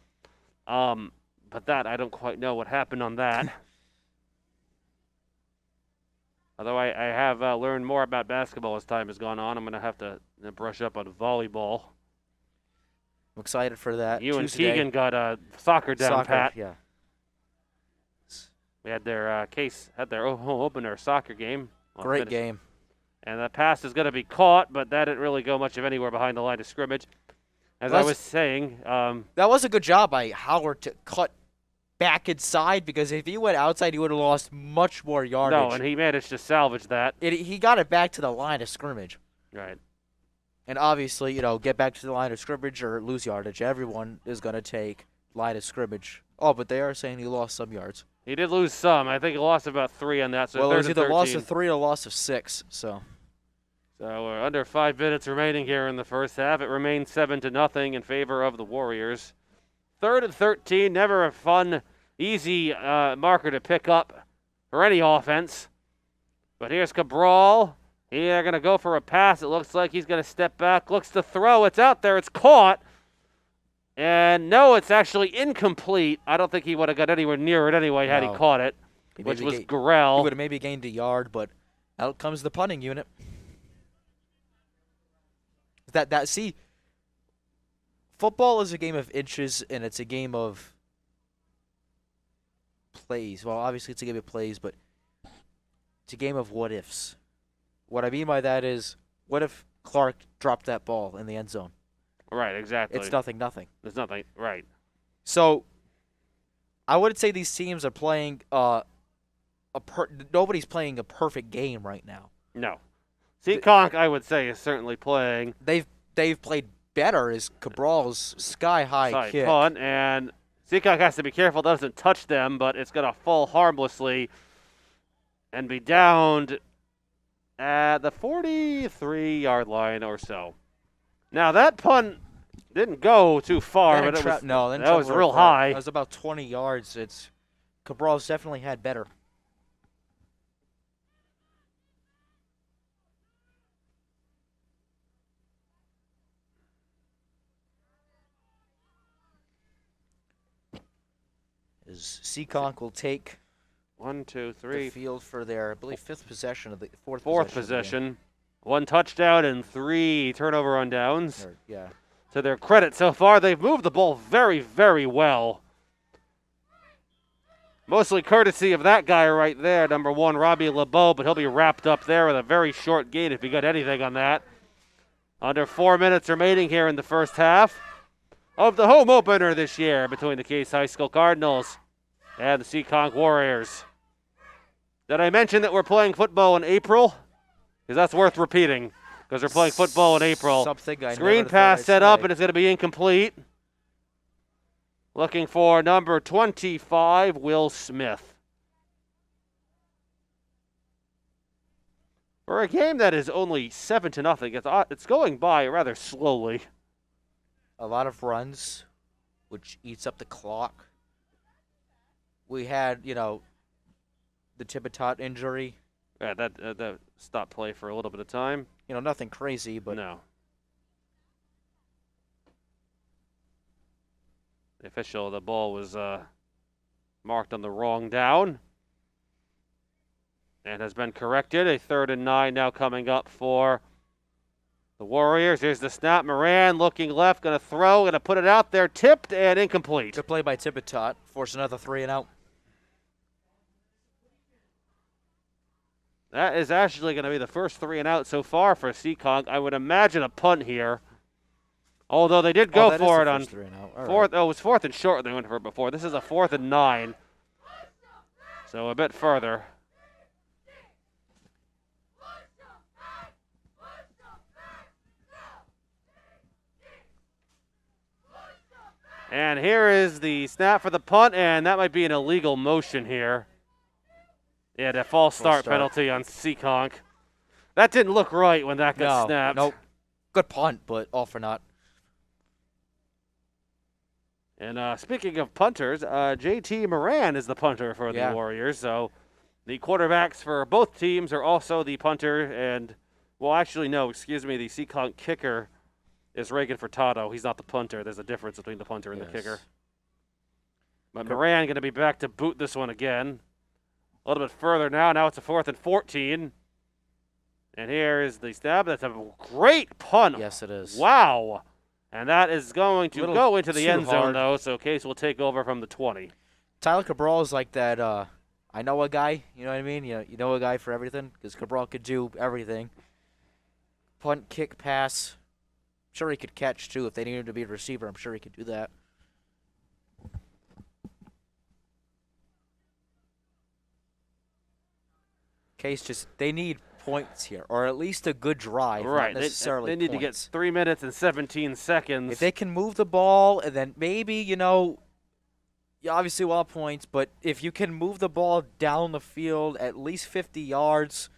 But that I don't quite know what happened on that. Although I have learned more about basketball as time has gone on. I'm going to have to brush up on volleyball. I'm excited for that. You Tuesday. and Keegan got soccer down pat. Yeah. We had their home opener soccer game. Great game. And that pass is going to be caught, but that didn't really go much of anywhere behind the line of scrimmage. As I was saying, that was a good job by Howard to cut back inside, because if he went outside, he would have lost much more yardage. no, and he managed to salvage that. He got it back to the line of scrimmage. Right. And obviously, get back to the line of scrimmage or lose yardage. Everyone is going to take line of scrimmage. Oh, but they are saying he lost some yards. He did lose some. I think he lost about 3 on that. So Well, it was 3rd and either a loss 13. of 3 or a loss of 6, so. So we're under 5 minutes remaining here in the first half. It remains 7-0 in favor of the Warriors. 3rd and 13, never a fun, easy marker to pick up for any offense. But here's Cabral. They're going to go for a pass. It looks like he's going to step back, looks to throw. It's out there. It's caught. And no, it's actually incomplete. I don't think he would have got anywhere near it anyway had he caught it, which was Gurrell. He would have maybe gained a yard, but out comes the punting unit. See, football is a game of inches, and it's a game of plays. Well, obviously it's a game of plays, but it's a game of what-ifs. What I mean by that is, what if Clark dropped that ball in the end zone? Right, exactly. It's 0-0. There's nothing, right. So, I wouldn't say these teams are playing a nobody's playing a perfect game right now. No. Seekonk, I would say, is certainly playing. They've played better as Cabral's sky-high Side kick. punt, and Seekonk has to be careful it doesn't touch them, but it's going to fall harmlessly and be downed at the 43-yard line or so. Now, that punt didn't go too far, but that was real high. It was about 20 yards. Cabral's definitely had better. As Seekonk will take 1, 2, the 3. field for their, I believe, fifth possession of the fourth possession. 1 touchdown and 3 turnover on downs. Yeah. To their credit so far, they've moved the ball very, very well. Mostly courtesy of that guy right there, number 1, Robbie LeBeau, but he'll be wrapped up there with a very short gain if he got anything on that. Under 4 minutes remaining here in the first half of the home opener this year between the Case High School Cardinals and the Seekonk Warriors. Did I mention that we're playing football in April? Because that's worth repeating, because we're playing football in April. Screen pass set up, and it's going to be incomplete. Looking for number 25, Will Smith. For a game that is only 7-0, it's going by rather slowly. A lot of runs, which eats up the clock. We had, the Tibitot injury. Yeah, that stopped play for a little bit of time. Nothing crazy, but no. The official, the ball was marked on the wrong down and has been corrected. A 3rd and 9 now coming up for the Warriors. Here's the snap. Moran looking left, going to throw, going to put it out there, tipped and incomplete. Good play by Tibitot, force another 3 and out. That is actually going to be the first 3 and out so far for Seekonk. I would imagine a punt here. Although they did go for it on 4th. Oh, it was 4th and short they went for it before. This is a 4th and 9. So a bit further. And here is the snap for the punt, and that might be an illegal motion here. Yeah, the false start penalty on Seekonk. That didn't look right when that got snapped. Nope. Good punt, but all for naught. And speaking of punters, JT Moran is the punter for the Warriors. So the quarterbacks for both teams are also the punter. And, the Seekonk kicker is Reagan Furtado. He's not the punter. There's a difference between the punter and the kicker. But Moran going to be back to boot this one again. A little bit further now. Now it's a 4th and 14. And here is the snap. That's a great punt. Yes, it is. Wow. And that is going to go into the end zone, though, so Case will take over from the 20. Tyler Cabral is like that, I know a guy, you know what I mean? You know a guy for everything, because Cabral could do everything. Punt, kick, pass. I'm sure he could catch, too. If they needed him to be a receiver, I'm sure he could do that. Case they need points here, or at least a good drive. Right. Not necessarily they need to get 3 minutes and 17 seconds. If they can move the ball, and then maybe, you obviously want points, but if you can move the ball down the field at least 50 yards,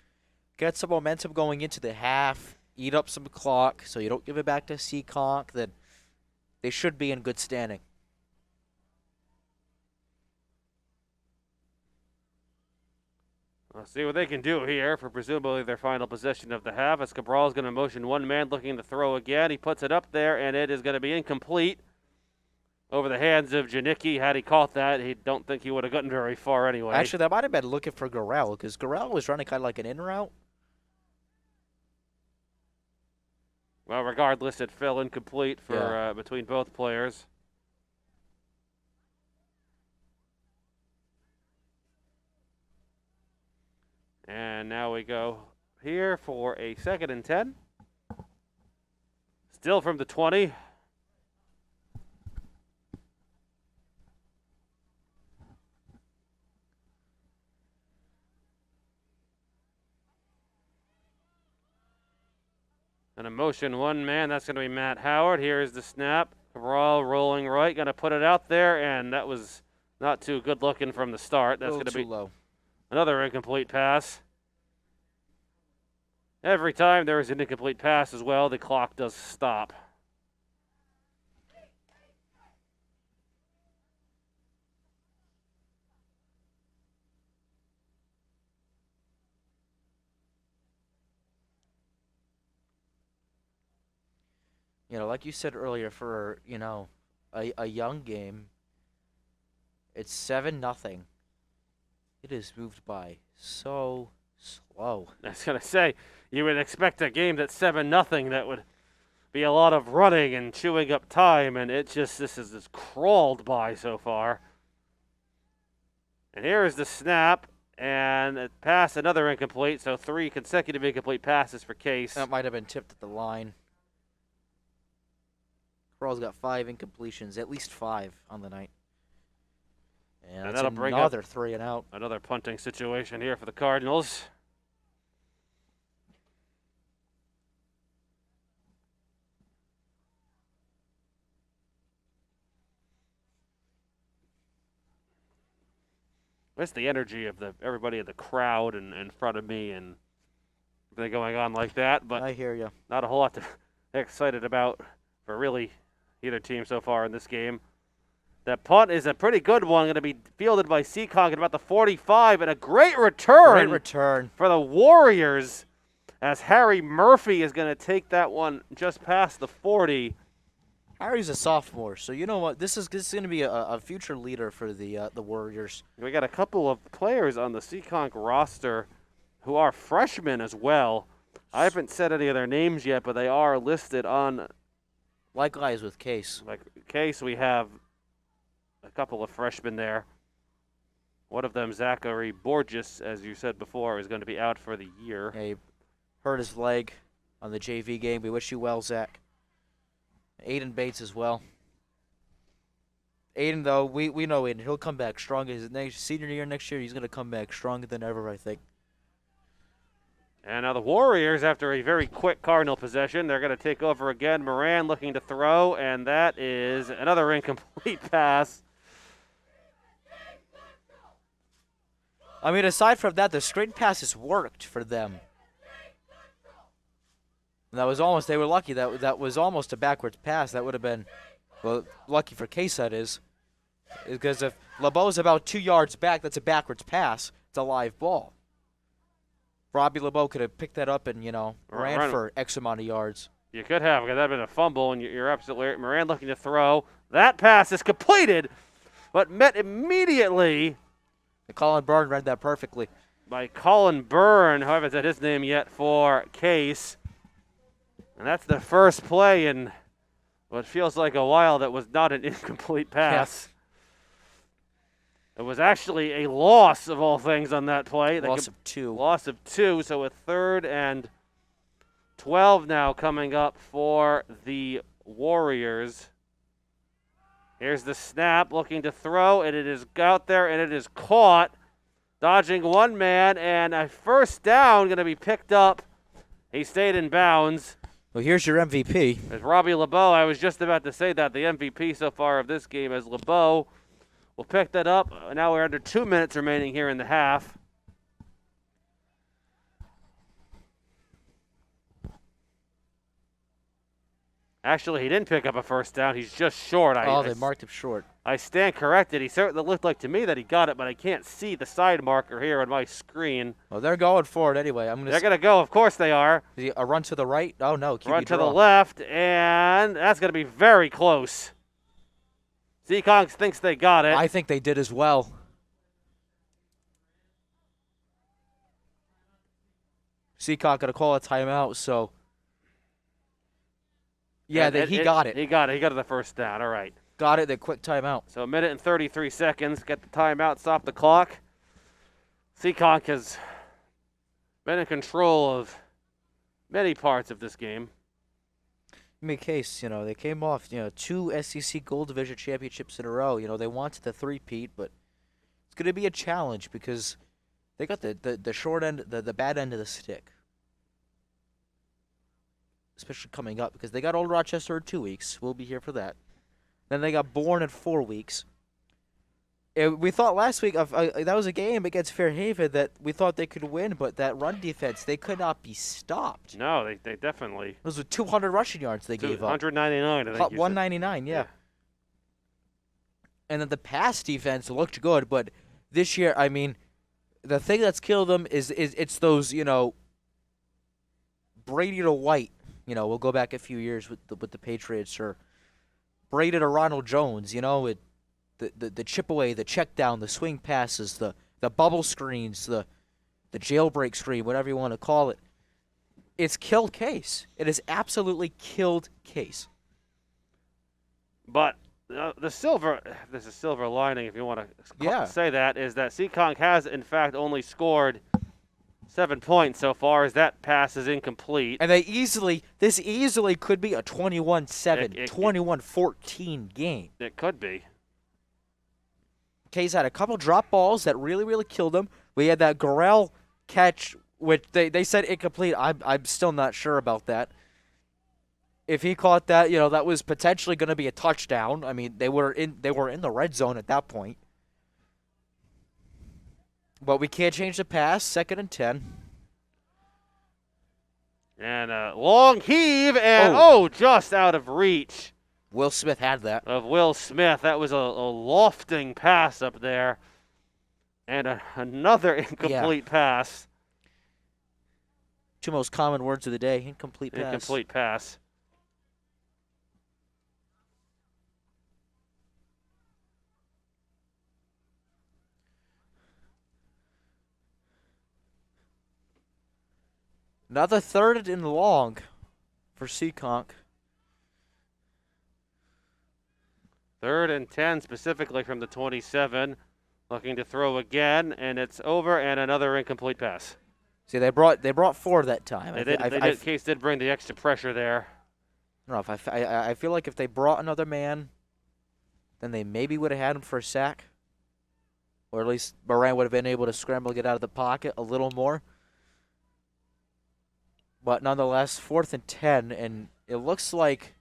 get some momentum going into the half, eat up some clock so you don't give it back to Seekonk, then they should be in good standing. We'll see what they can do here for presumably their final possession of the half. As Cabral's going to motion one man looking to throw again. He puts it up there, and it is going to be incomplete over the hands of Janicki. Had he caught that, he don't think he would have gotten very far anyway. Actually, that might have been looking for Garrell, because Garrell was running kind of like an in route. Well, regardless, it fell incomplete for between both players. And now we go here for a 2nd and 10. Still from the 20. An emotion one man, that's going to be Matt Howard. Here's the snap. Cabral rolling right, going to put it out there, and that was not too good looking from the start. That's going to be low. Another incomplete pass. Every time there is an incomplete pass as well, the clock does stop. You know, like you said earlier, for, you know, a young game, it's 7-0. It is moved by so slow. I was going to say, you would expect a game that's 7-0 that would be a lot of running and chewing up time, and this is just crawled by so far. And here is the snap, and it passed, another incomplete, so 3 consecutive incomplete passes for Case. That might have been tipped at the line. Carl's got 5 incompletions, at least 5 on the night. And that's that'll bring another 3 and out. Another punting situation here for the Cardinals. That's the energy of everybody in the crowd and in front of me and everything going on like that. But I hear you. Not a whole lot to get excited about for really either team so far in this game. That punt is a pretty good one, going to be fielded by Seekonk at about the 45, and a great return for the Warriors as Harry Murphy is going to take that one just past the 40. Harry's a sophomore, so you know what? This is going to be a future leader for the Warriors. We got a couple of players on the Seekonk roster who are freshmen as well. I haven't said any of their names yet, but they are listed on. Likewise with Case. Like Case, we have a couple of freshmen there. One of them, Zachary Borges, as you said before, is going to be out for the year. Yeah, he hurt his leg on the JV game. We wish you well, Zach. Aiden Bates as well. Aiden, though, we know Aiden. He'll come back strong. His senior year next year, he's going to come back stronger than ever, I think. And now the Warriors, after a very quick Cardinal possession, they're going to take over again. Moran looking to throw, and that is another incomplete pass. I mean, aside from that, the straight passes worked for them. And that was almost, they were lucky. That was almost a backwards pass. That would have been, well, lucky for Case, that is. Because if LeBeau's about 2 yards back, that's a backwards pass. It's a live ball. Robbie LeBeau could have picked that up and, ran for X amount of yards. You could have, because that would have been a fumble, and you're absolutely right. Moran looking to throw. That pass is completed, but met immediately. And Colin Byrne read that perfectly. By Colin Byrne, who I haven't said his name yet, for Case. And that's the first play in what feels like a while that was not an incomplete pass. It was actually a loss of all things on that play. Loss of 2. Loss of 2, so a 3rd and 12 now coming up for the Warriors. Here's the snap, looking to throw, and it is out there, and it is caught. Dodging one man, and a first down going to be picked up. He stayed in bounds. Well, here's your MVP. As Robbie LeBeau, I was just about to say that, the MVP so far of this game as LeBeau will pick that up. Now we're under 2 minutes remaining here in the half. Actually, he didn't pick up a first down. He's just short. They marked him short. I stand corrected. He certainly looked like to me that he got it, but I can't see the side marker here on my screen. Well, they're going for it anyway. They're going to go. Of course they are. A run to the right? Oh, no. Run to the left, and that's going to be very close. Seekonk thinks they got it. I think they did as well. Seekonk going to call a timeout, so. Yeah, he got it. He got it. He got the first down. All right. Got it, then quick timeout. So a minute and 33 seconds. Get the timeout, stop the clock. Seekonk has been in control of many parts of this game. Make case, they came off, 2 SEC Gold Division championships in a row. They wanted the three-peat, but it's going to be a challenge because they got the short end, the bad end of the stick. especially coming up, because they got Old Rochester in 2 weeks. We'll be here for that. Then they got Bourne in 4 weeks. We thought last week that was a game against Fairhaven that we thought they could win, but that run defense, they could not be stopped. No, they definitely. Those were 200 rushing yards they gave up. 199, I think. 199, yeah. And then the pass defense looked good, but this year, I mean, the thing that's killed them is it's those, Brady to White. We'll go back a few years with the Patriots, or Brady to Ronald Jones. The chip away, the check down, the swing passes, the bubble screens, the jailbreak screen, whatever you want to call it. It's killed Case. It has absolutely killed Case. But there's a silver lining, if you want to say that, is that Seekonk has, in fact, only scored 7 points so far, as that pass is incomplete. And this easily could be a 21-7, 21-14 game. It could be. Case had a couple drop balls that really, really killed him. We had that Gorell catch, which they said incomplete. I'm still not sure about that. If he caught that, that was potentially going to be a touchdown. I mean, they were in the red zone at that point. But we can't change the pass. 2nd and 10. And a long heave, and just out of reach. Will Smith had that. Of Will Smith. That was a lofting pass up there. And another incomplete pass. 2 most common words of the day, incomplete pass. Incomplete pass. Another 3rd and long for Seekonk. 3rd and 10 specifically from the 27. Looking to throw again, and it's over, and another incomplete pass. See, they brought 4 that time. Case did bring the extra pressure there. I don't know, I feel like if they brought another man, then they maybe would have had him for a sack. Or at least Moran would have been able to scramble, get out of the pocket a little more. But nonetheless, 4th and 10, and it looks like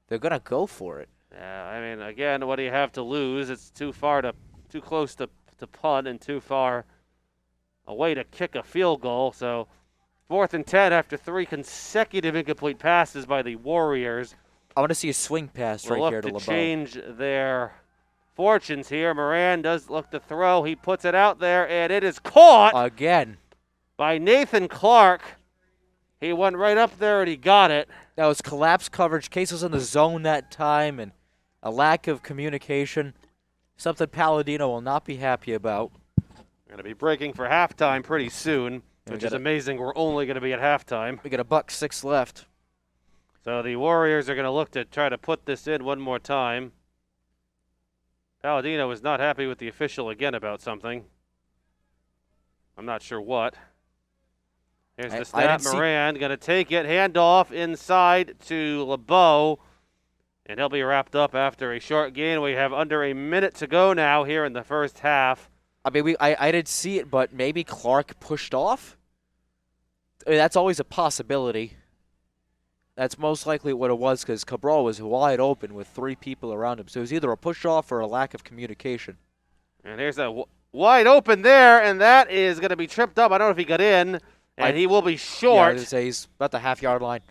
they're going to go for it. Yeah, I mean, again, what do you have to lose? It's too close to punt and too far away to kick a field goal. So 4th and 10 after 3 consecutive incomplete passes by the Warriors. I want to see a swing pass right here to LeBeau. Change their fortunes here. Moran does look to throw. He puts it out there, and it is caught. Again. By Nathan Clark. He went right up there, and he got it. That was collapse coverage. Case was in the zone that time, and a lack of communication. Something Palladino will not be happy about. We're going to be breaking for halftime pretty soon, which is amazing. We're only going to be at halftime. We got $1:06 left. So the Warriors are going to look to try to put this in one more time. Palladino is not happy with the official again about something. I'm not sure what. Here's the snap. Moran going to take it. Handoff inside to LeBeau. And he'll be wrapped up after a short gain. We have under a minute to go now here in the first half. I mean, I didn't see it, but maybe Clark pushed off? I mean, that's always a possibility. That's most likely what it was, because Cabral was wide open with 3 people around him. So it was either a push-off or a lack of communication. And here's a wide open there, and that is going to be tripped up. I don't know if he got in, and he will be short. Yeah, I was going to say he's about the half-yard line.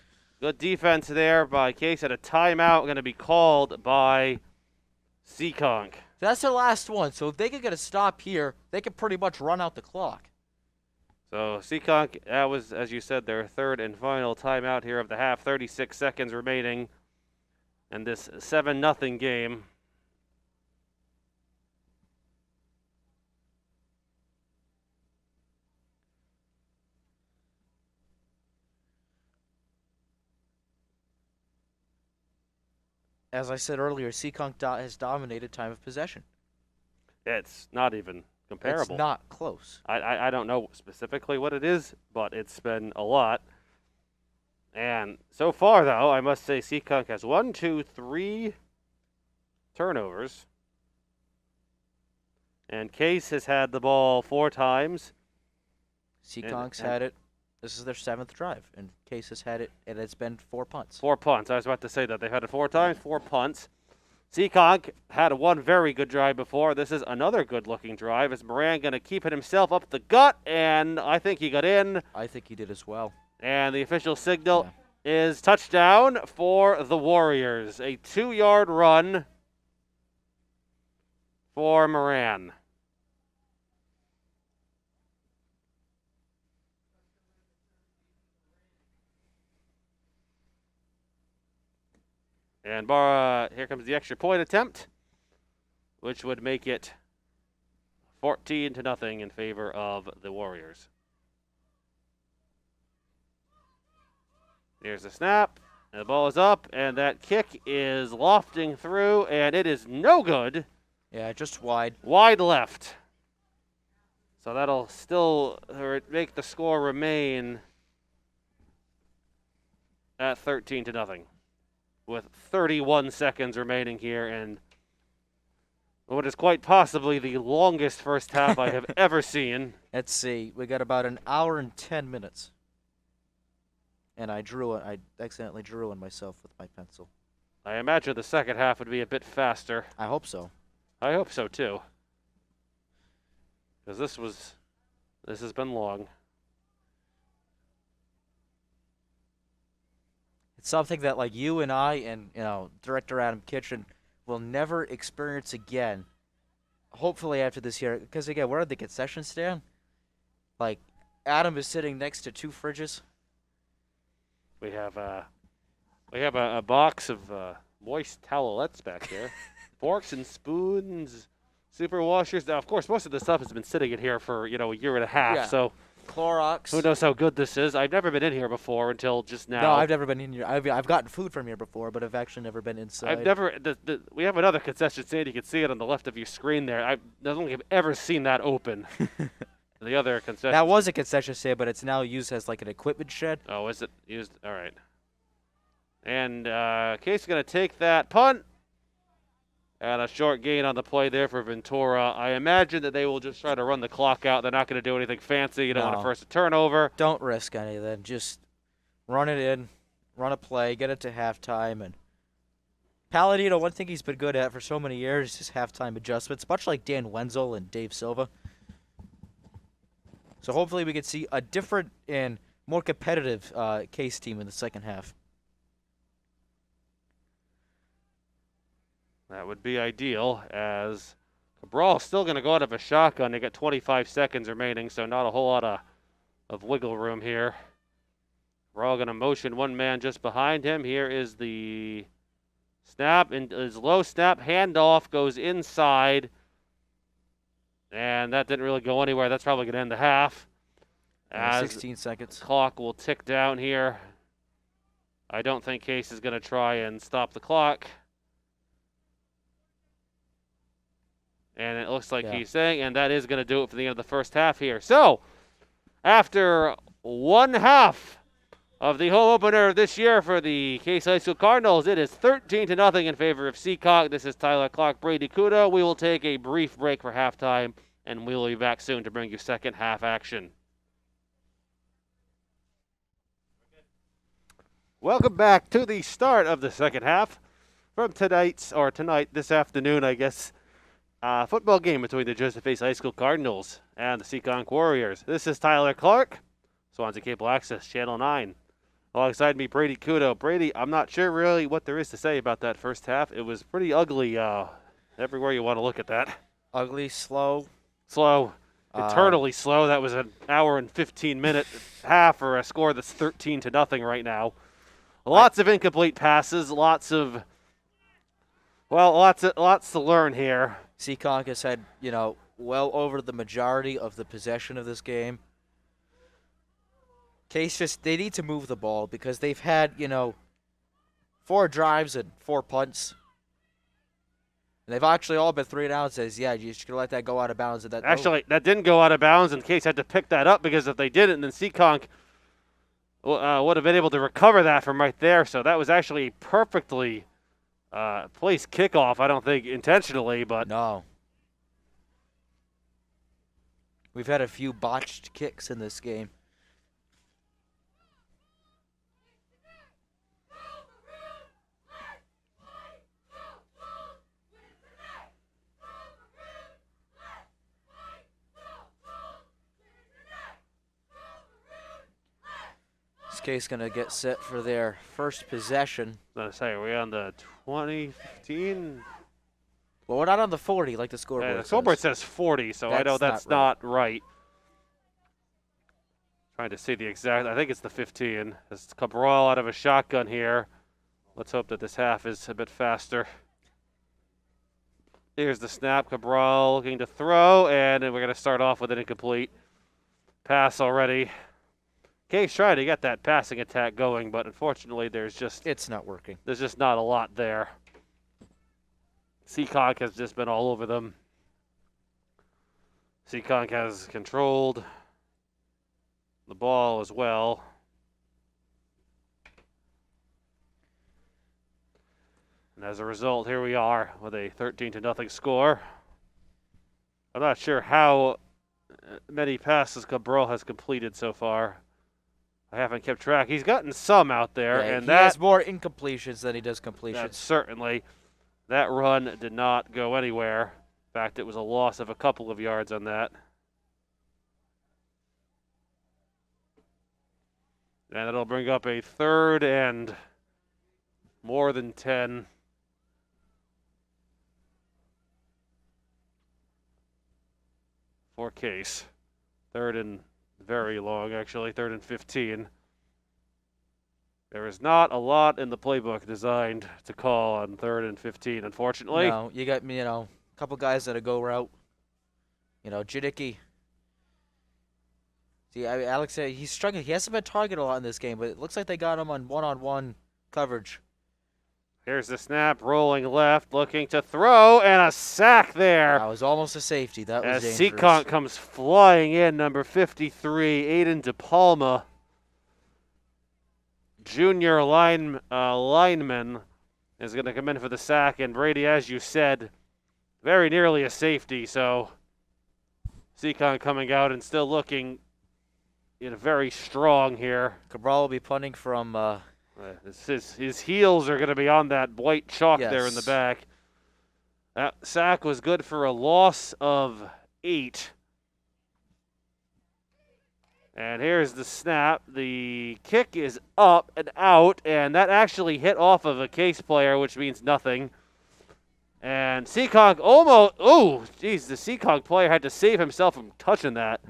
Good defense there by Case. At a timeout going to be called by Seekonk. That's their last one, so if they could get a stop here, they could pretty much run out the clock. So Seekonk, that was, as you said, their 3rd and final timeout here of the half. 36 seconds remaining in this 7-0 game. As I said earlier, Seekonk has dominated time of possession. It's not even comparable. It's not close. I don't know specifically what it is, but it's been a lot. And so far, though, I must say Seekonk has 1, 2, 3 turnovers. And Case has had the ball 4 times. Seekonk's had it This is their 7th drive, and Case has had it, and it's been 4 punts. 4 punts. I was about to say that. They've had it 4 times, 4 punts. Seekonk had one very good drive before. This is another good-looking drive. Is Moran going to keep it himself up the gut? And I think he got in. I think he did as well. And the official signal is touchdown for the Warriors. A 2-yard run for Moran. And here comes the extra point attempt, which would make it 14-0 in favor of the Warriors. Here's the snap. And the ball is up, and that kick is lofting through, and it is no good. Yeah, just wide. Wide left. So that'll still make the score remain at 13-0. With 31 seconds remaining here, and what is quite possibly the longest first half I have ever seen. Let's see. We got about an hour and 10 minutes. And I accidentally drew on myself with my pencil. I imagine the second half would be a bit faster. I hope so. I hope so too. Because this has been long. It's something that like you and I and director Adam Kitchen will never experience again. Hopefully after this year, because again, we're at the concession stand. Like Adam is sitting next to 2 fridges. We have a box of moist towelettes back there, forks and spoons, super washers. Now, of course, most of the stuff has been sitting in here for a year and a half. Yeah. So. Clorox. Who knows how good this is? I've never been in here before until just now. No, I've never been in here. I've gotten food from here before, but I've actually never been inside. I've never. We have another concession stand. You can see it on the left of your screen there. I don't think I've ever seen that open. The other concession. That was a concession stand, but it's now used as like an equipment shed. Oh, is it used? All right. And Case is going to take that punt. And a short gain on the play there for Ventura. I imagine that they will just try to run the clock out. They're not going to do anything fancy. You don't want to force a turnover. Don't risk anything. Just run it in, run a play, get it to halftime. And Palladino, one thing he's been good at for so many years is halftime adjustments, much like Dan Wenzel and Dave Silva. So hopefully we can see a different and more competitive Case team in the second half. That would be ideal, as Cabral's still going to go out of a shotgun. They got 25 seconds remaining, so not a whole lot of wiggle room here. We're all going to motion one man just behind him. Here is the snap, and his low snap handoff goes inside, and that didn't really go anywhere. That's probably going to end the half. As 16 seconds. Clock will tick down here. I don't think Case is going to try and stop the clock. And it looks like he's saying, and that is going to do it for the end of the first half here. So, after one half of the home opener this year for the Case High School Cardinals, it is 13-0 in favor of Seekonk. This is Tyler Clark, Brady Kudo. We will take a brief break for halftime, and we will be back soon to bring you second half action. Welcome back to the start of the second half from this afternoon, I guess. Football game between the JCHS High School Cardinals and the Seekonk Warriors. This is Tyler Clark, Swansea Cable Access, Channel 9. Alongside me, Brady Kudo. Brady, I'm not sure really what there is to say about that first half. It was pretty ugly everywhere you want to look at that. Ugly, slow. Slow. Eternally slow. That was an hour and 15-minute half for a score that's 13-0 right now. Lots of incomplete passes, lots to learn here. Seekonk has had, well over the majority of the possession of this game. Case they need to move the ball because they've had, 4 drives and 4 punts. And they've actually all been 3 and outs. Says, you're just going to let that go out of bounds. And that didn't go out of bounds, and Case had to pick that up because if they didn't, then Seekonk would have been able to recover that from right there. So that was actually a perfectly placed kickoff. I don't think intentionally, but no. We've had a few botched kicks in this game. This case going to get set for their first possession. I was going to say, are we on the 20, 15? Well, we're not on the 40 like the scoreboard The scoreboard says. says 40, so I know that's not right. Trying to see the exact, I think it's the 15. It's Cabral out of a shotgun here. Let's hope that this half is a bit faster. Here's the snap. Cabral looking to throw, and we're going to start off with an incomplete pass already. Case trying to get that passing attack going, but unfortunately it's not working. There's just not a lot there. Seekonk has just been all over them. Seekonk has controlled the ball as well. And as a result, here we are with a 13-0 score. I'm not sure how many passes Cabral has completed so far. I haven't kept track. He's gotten some out there, Yeah, and he has more incompletions than he does completions. Certainly. That run did not go anywhere. In fact, it was a loss of a couple of yards on that. And it'll bring up a 3rd and more than 10. For Case. 3rd and very long, actually. 3rd and 15. There is not a lot in the playbook designed to call on 3rd and 15, unfortunately. No, you got a couple guys that go route. Jidicki. See, Alex said he's struggling. He hasn't been targeted a lot in this game, but it looks like they got him on one-on-one coverage. Here's the snap, rolling left, looking to throw, and a sack there. That was almost a safety. That was as dangerous. Seekonk comes flying in, number 53, Aiden DePalma. Junior lineman is going to come in for the sack. And Brady, as you said, very nearly a safety. So Seekonk coming out and still looking very strong here. Cabral will be punting from... his heels are going to be on that white chalk there in the back. That sack was good for a loss of 8. And here's the snap. The kick is up and out, and that actually hit off of a Case player, which means nothing. And Seekonk the Seekonk player had to save himself from touching that.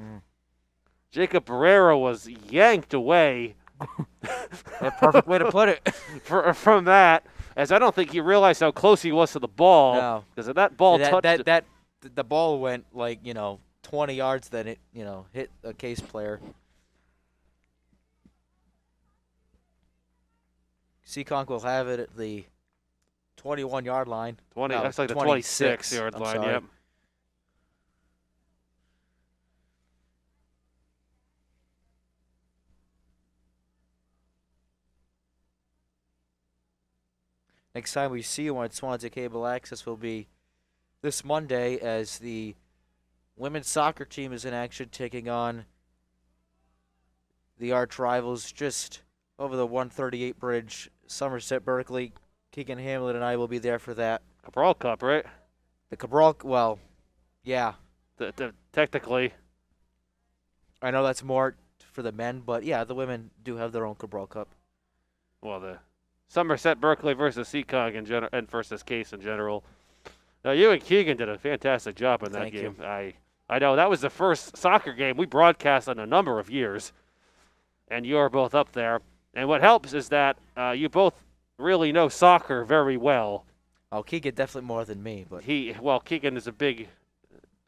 Jacob Barrera was yanked away. A perfect way to put it. from that, as I don't think he realized how close he was to the ball. No. Because if that ball touched the ball went 20 yards, then it, hit a Case player. Seekonk will have it at the 21-yard line. That's like the 26-yard line, sorry. yep. Next time we see you on Swansea Cable Access will be this Monday as the women's soccer team is in action, taking on the arch rivals just over the 138 bridge, Somerset Berkeley. Keegan Hamlin and I will be there for that. Cabral Cup, right? The Cabral, well, yeah. Technically. I know that's more for the men, but yeah, the women do have their own Cabral Cup. Well, the Somerset Berkeley versus Seekonk in general, and versus Case in general. Now, you and Keegan did a fantastic job in that game. I know that was the first soccer game we broadcast in a number of years, and you are both up there. And what helps is that you both really know soccer very well. Oh, Keegan definitely more than me, but Keegan is a big.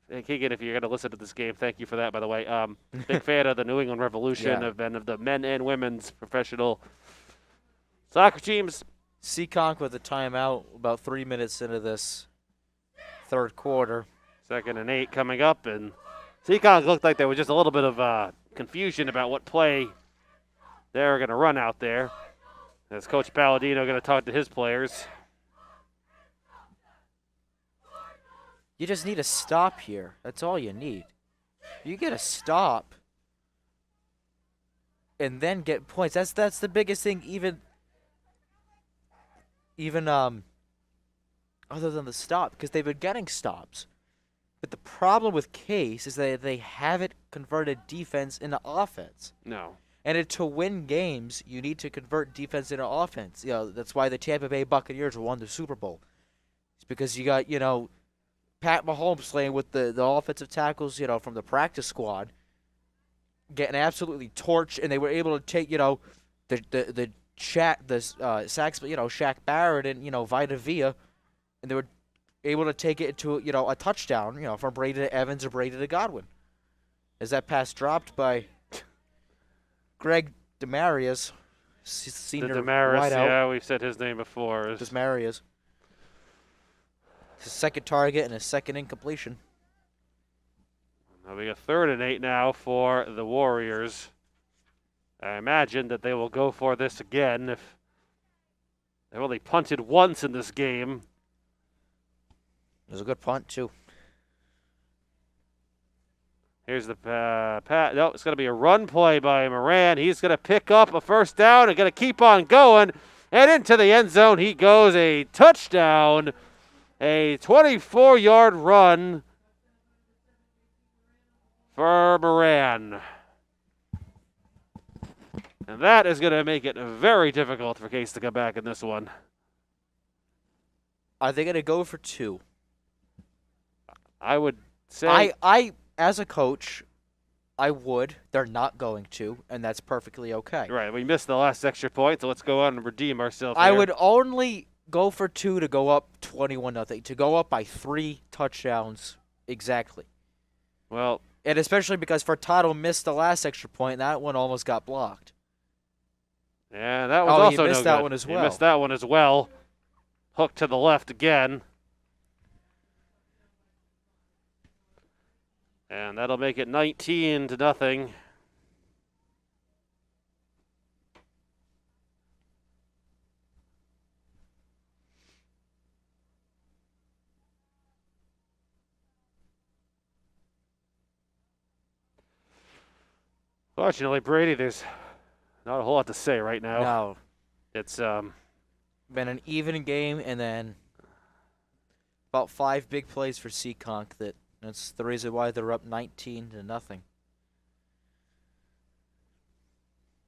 Keegan, if you're going to listen to this game, thank you for that, by the way. Big fan of the New England Revolution, of the men and women's professional soccer teams. Seekonk with a timeout about 3 minutes into this third quarter. 2nd and 8 coming up, and Seekonk looked like there was just a little bit of confusion about what play they were going to run out there. As Coach Palladino going to talk to his players. You just need a stop here. That's all you need. You get a stop and then get points. That's the biggest thing, even other than the stop, because they've been getting stops. But the problem with Case is that they haven't converted defense into offense. No. And to win games, you need to convert defense into offense. That's why the Tampa Bay Buccaneers won the Super Bowl. It's because you got, Pat Mahomes playing with the offensive tackles, from the practice squad, getting absolutely torched, and they were able to take, the sacks, Shaq Barrett and, Vita Vea, and they were able to take it to, a touchdown, from Brady to Evans or Brady to Godwin. As that pass dropped by Greg Demarius, senior Demarius, wideout. yeah, we've said his name before. Demarius. His second target and his second incompletion. Now we got 3rd and 8 now for the Warriors. I imagine that they will go for this again. If they only punted once in this game. It was a good punt, too. Here's the pat. No, it's going to be a run play by Moran. He's going to pick up a first down and going to keep on going. And into the end zone he goes. A touchdown. A 24-yard run for Moran. And that is going to make it very difficult for Case to come back in this one. Are they going to go for 2? I would say... I as a coach, I would. They're not going to, and that's perfectly okay. Right, we missed the last extra point, so let's go on and redeem ourselves I here. would only go for 2 to go up 21-0, to go up by 3 touchdowns exactly. Well... And especially because Furtado missed the last extra point, and that one almost got blocked. Yeah, that was also he missed no that good. one as well. He missed that one as well. Hook to the left again. And that'll make it 19-0. Fortunately, Brady, there's not a whole lot to say right now. No. It's Been an even game, and then about 5 big plays for Seekonk. That's the reason why they're up 19-0.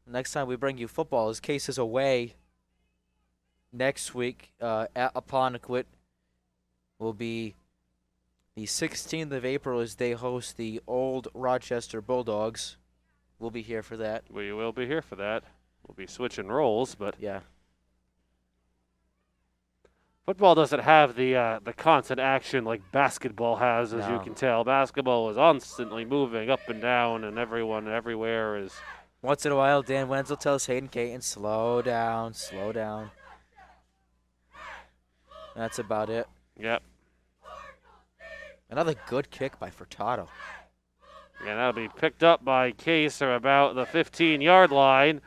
Next time we bring you football, his Case is away next week at Apponequet. Will be the 16th of April as they host the Old Rochester Bulldogs. We'll be here for that. We will be here for that. We'll be switching roles, but yeah, football doesn't have the constant action like basketball has, as you can tell. Basketball is constantly moving up and down, and everyone everywhere is. Once in a while, Dan Wenzel tells Hayden Caton, slow down, slow down. That's about it. Yep. Another good kick by Furtado. And that'll be picked up by Case from about the 15-yard line.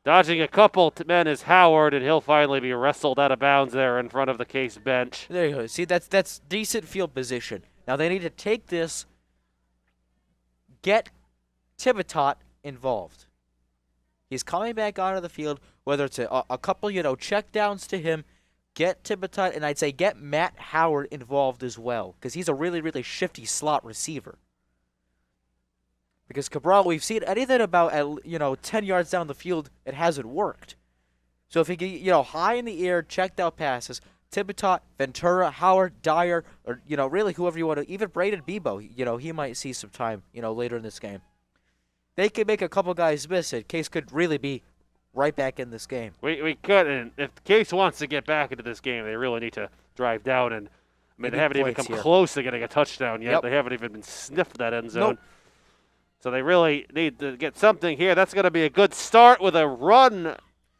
Dodging a couple men is Howard, and he'll finally be wrestled out of bounds there in front of the Case bench. There you go. See, that's decent field position. Now they need to take this, get Thibodeau involved. He's coming back onto the field, whether it's a couple, check downs to him, get Thibodeau, and I'd say get Matt Howard involved as well, because he's a really, really shifty slot receiver. Because Cabral, we've seen anything about 10 yards down the field, it hasn't worked. So if he get high in the air, checked out passes, Thibodeau, Ventura, Howard, Dyer, or really whoever you want to, even Braden Bebo, he might see some time later in this game. They could make a couple guys miss it. Case could really be right back in this game. We could, and if Case wants to get back into this game, they really need to drive down. And they haven't even come close to getting a touchdown yet. Yep. They haven't even been sniffed that end zone. Nope. So they really need to get something here. That's going to be a good start with a run,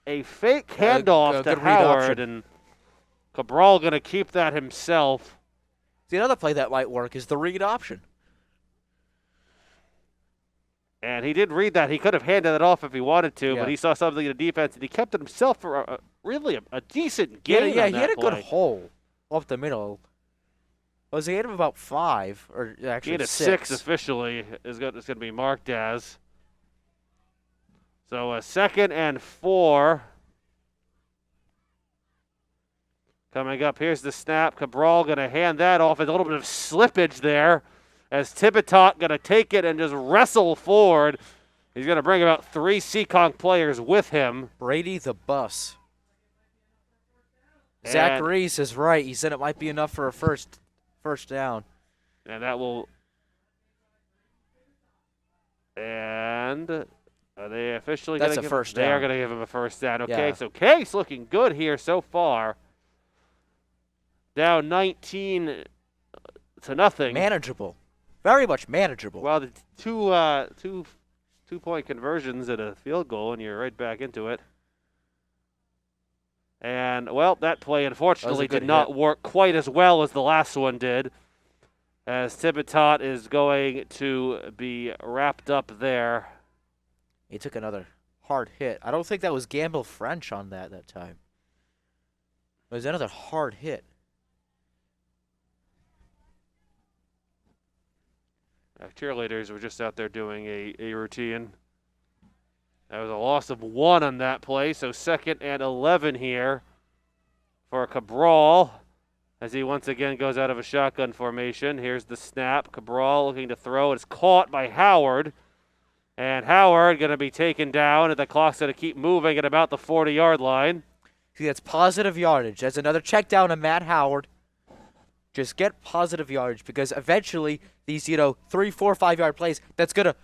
a fake handoff to Howard, and Cabral going to keep that himself. See, another play that might work is the read option. And he did read that. He could have handed it off if he wanted to, but he saw something in the defense, and he kept it himself for really a decent gain. Yeah, he had a good hole up the middle. Was he had him about 5, or actually he had a 6 officially is going to be marked as. So a 2nd and 4. Coming up, here's the snap. Cabral going to hand that off. There's a little bit of slippage there as Thibodeau going to take it and just wrestle forward. He's going to bring about 3 Seekonk players with him. Brady the bus. Zach Reese is right. He said it might be enough for a first down. And that will. And are they officially going to give first down? They are going to give him a first down. Okay, Yeah. so Case looking good here so far. Down 19 to nothing. Manageable. Very much manageable. Well, the two-point conversions and a field goal, and you're right back into it. And, well, that play unfortunately did not work quite as well as the last one did, as Thibodeau is going to be wrapped up there. He took another hard hit. I don't think that was Gamble French on that time. It was another hard hit. Cheerleaders were just out there doing a routine. That was a loss of 1 on that play, so 2nd and 11 here for Cabral as he once again goes out of a shotgun formation. Here's the snap. Cabral looking to throw. It's caught by Howard. And Howard going to be taken down, and the clock's going to keep moving at about the 40-yard line. See, that's positive yardage. That's another check down to Matt Howard. Just get positive yardage because eventually these, 3, 4, 5-yard plays, that's going to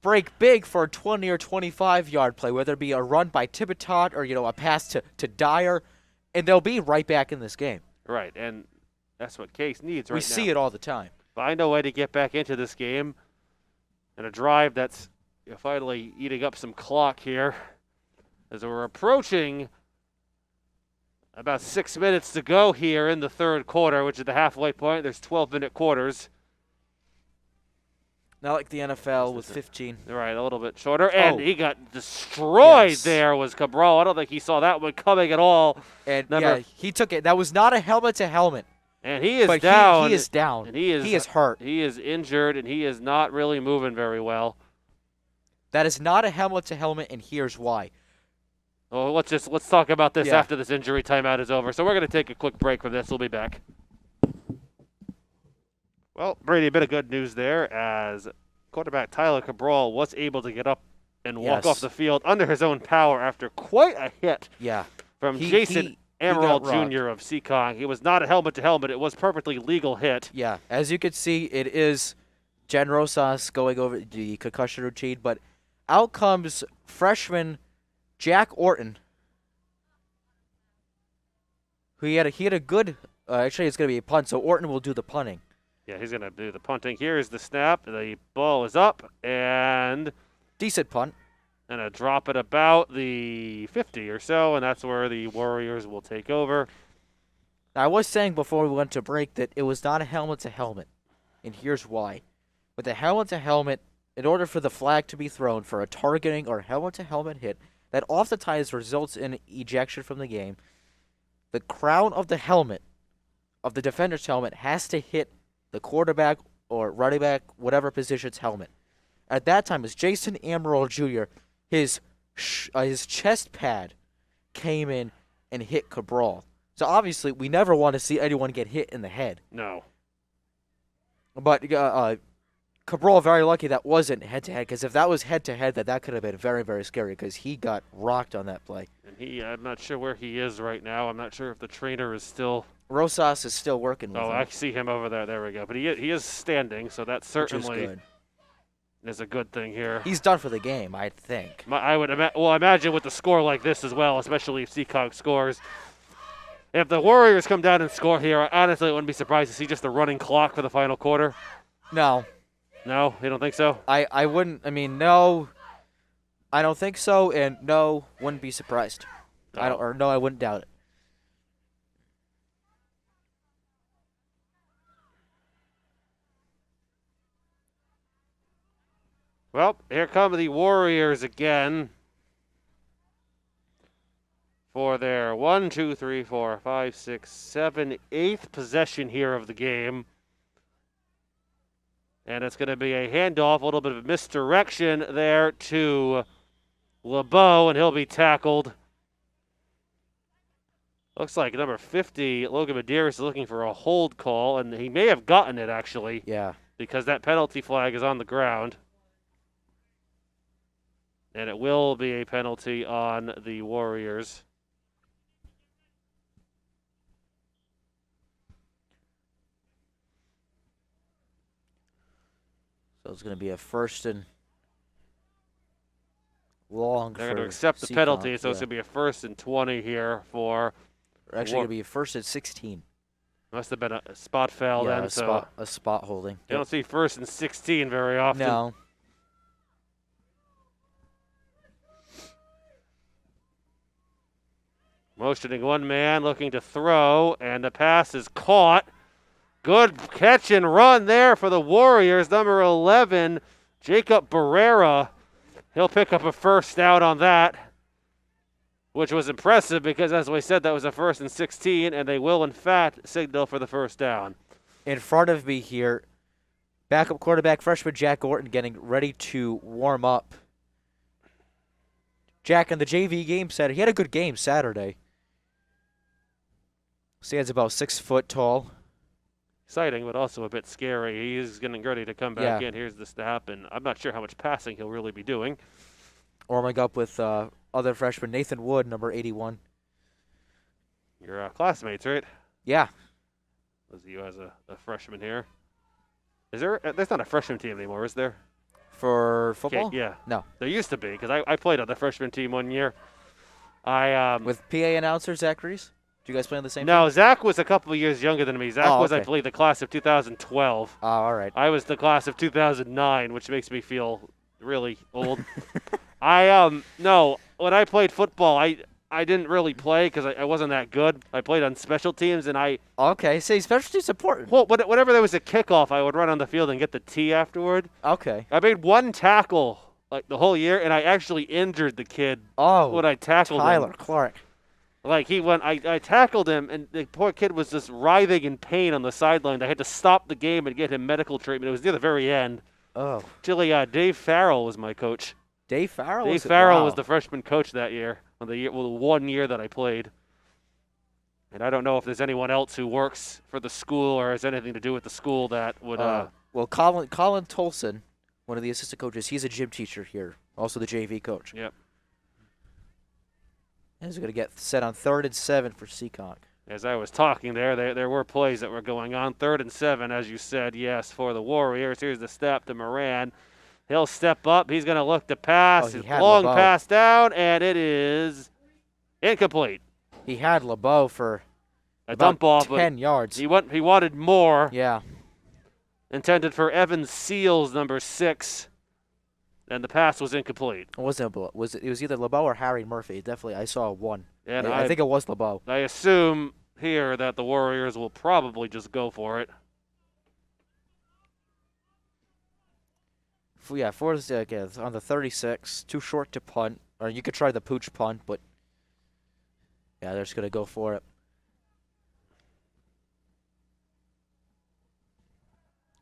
break big for a 20 or 25-yard play, whether it be a run by Thibodeau or, a pass to Dyer, and they'll be right back in this game. Right, and that's what Case needs right now. We see it all the time. Find a way to get back into this game and a drive that's finally eating up some clock here as we're approaching about 6 minutes to go here in the third quarter, which is the halfway point. There's 12-minute quarters. Not like the NFL with 15. Right, a little bit shorter. And he got destroyed there was Cabral. I don't think he saw that one coming at all. And he took it. That was not a helmet-to-helmet. And he is down. He is down. And he is hurt. He is injured, and he is not really moving very well. That is not a helmet-to-helmet, and here's why. Well, let's talk about this after this injury timeout is over. So we're going to take a quick break from this. We'll be back. Well, Brady, a bit of good news there as quarterback Tyler Cabral was able to get up and walk off the field under his own power after quite a hit from Jason Emerald Jr. of Seekonk. It was not a helmet-to-helmet. It was perfectly legal hit. Yeah, as you can see, it is Jen Rosas going over the concussion routine, but out comes freshman Jack Orton, who he had a good. Actually, it's going to be a punt, so Orton will do the punting. Yeah, he's going to do the punting. Here's the snap. The ball is up and decent punt. And a drop at about the 50 or so, and that's where the Warriors will take over. Now, I was saying before we went to break that it was not a helmet-to-helmet, and here's why. With a helmet-to-helmet, in order for the flag to be thrown for a targeting or helmet-to-helmet hit, that oftentimes results in ejection from the game, the crown of the helmet, of the defender's helmet, has to hit the quarterback or running back, whatever position's helmet. At that time, as Jason Emerald Jr., his chest pad came in and hit Cabral. So obviously, we never want to see anyone get hit in the head. No. But Cabral, very lucky that wasn't head-to-head, because if that was head-to-head, that could have been very, very scary, because he got rocked on that play. And I'm not sure where he is right now. I'm not sure if the trainer is still... Rosas is still working with him. I see him over there. There we go. But he is standing, so that certainly is a good thing here. He's done for the game, I think. I imagine with the score like this as well, especially if Seekonk scores. If the Warriors come down and score here, honestly, I wouldn't be surprised to see just a running clock for the final quarter. No. No? You don't think so? I wouldn't. I mean, no. I don't think so, and no, wouldn't be surprised. No. I wouldn't doubt it. Well, here come the Warriors again for their 1, 2, 3, 4, 5, 6, 7, 8th possession here of the game. And it's going to be a handoff, a little bit of misdirection there to LeBeau, and he'll be tackled. Looks like number 50, Logan Medeiros, is looking for a hold call, and he may have gotten it, actually. Yeah. Because that penalty flag is on the ground. And it will be a penalty on the Warriors. So it's going to be a first and long. They're going to accept the Seekonk, penalty, so it's yeah. going to be a first and 20 here for. Actually, going to be a first and 16. Must have been a spot foul Yeah, then. So a spot holding. you don't see first and 16 very often. No. Motioning one man, looking to throw, and the pass is caught. Good catch and run there for the Warriors. Number 11, Jacob Barrera. He'll pick up a first down on that, which was impressive because, as we said, that was a first and 16, and they will, in fact, signal for the first down. In front of me here, backup quarterback freshman Jack Orton getting ready to warm up. Jack in the JV game Saturday. He had a good game Saturday. Stands about 6 foot tall. Exciting, but also a bit scary. He's getting ready to come back in. Here's the snap, and I'm not sure how much passing he'll really be doing. Warming up with other freshman Nathan Wood, number 81. Your classmates, right? Yeah. Was you as a freshman here? Is there? There's not a freshman team anymore, is there? For football? Yeah. No. There used to be, because I played on the freshman team one year. I With PA announcer Zach Reese? Do you guys play on the same team? No, Zach was a couple of years younger than me. Zach was, I okay. believe, the class of 2012. Oh, all right. I was the class of 2009, which makes me feel really old. No, when I played football, I didn't really play because I wasn't that good. I played on special teams, and Okay, see, special teams important. well, whenever there was a kickoff, I would run on the field and get the tee afterward. Okay. I made one tackle like the whole year, and I actually injured the kid when I tackled him. Tyler Clark. Like I tackled him, and the poor kid was just writhing in pain on the sideline. I had to stop the game and get him medical treatment. It was near the very end. Oh. Actually, Dave Farrell was my coach. Dave Farrell? Dave Farrell was the freshman coach that year, the 1 year that I played. And I don't know if there's anyone else who works for the school or has anything to do with the school that would. Well, Colin Tolson, one of the assistant coaches, he's a gym teacher here, also the JV coach. Yep. And he's going to get set on 3rd and 7 for Seekonk. As I was talking there were plays that were going on. 3rd and 7, as you said, yes, for the Warriors. Here's the step to Moran. He'll step up. He's going to look to pass. Long pass down, and it is incomplete. He had LeBeau for a dump off, 10 yards. He wanted more. Yeah. Intended for Evan Seals, number 6. And the pass was incomplete. It wasn't. It was either LeBeau or Harry Murphy. Definitely, I saw one. And I think it was LeBeau. I assume here that the Warriors will probably just go for it. Yeah, on the 36, too short to punt. Or you could try the pooch punt, but yeah, they're just gonna go for it.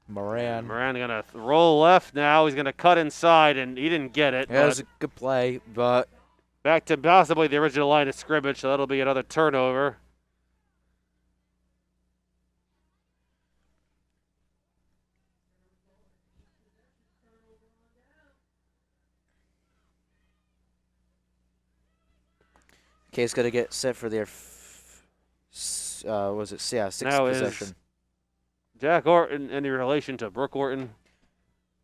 Moran gonna roll left now. He's gonna cut inside, and he didn't get it. Yeah, it was a good play, but back to possibly the original line of scrimmage, so that'll be another turnover. Okay, it's gonna get set for their sixth possession. Is Jack Orton any relation to Brooke Orton?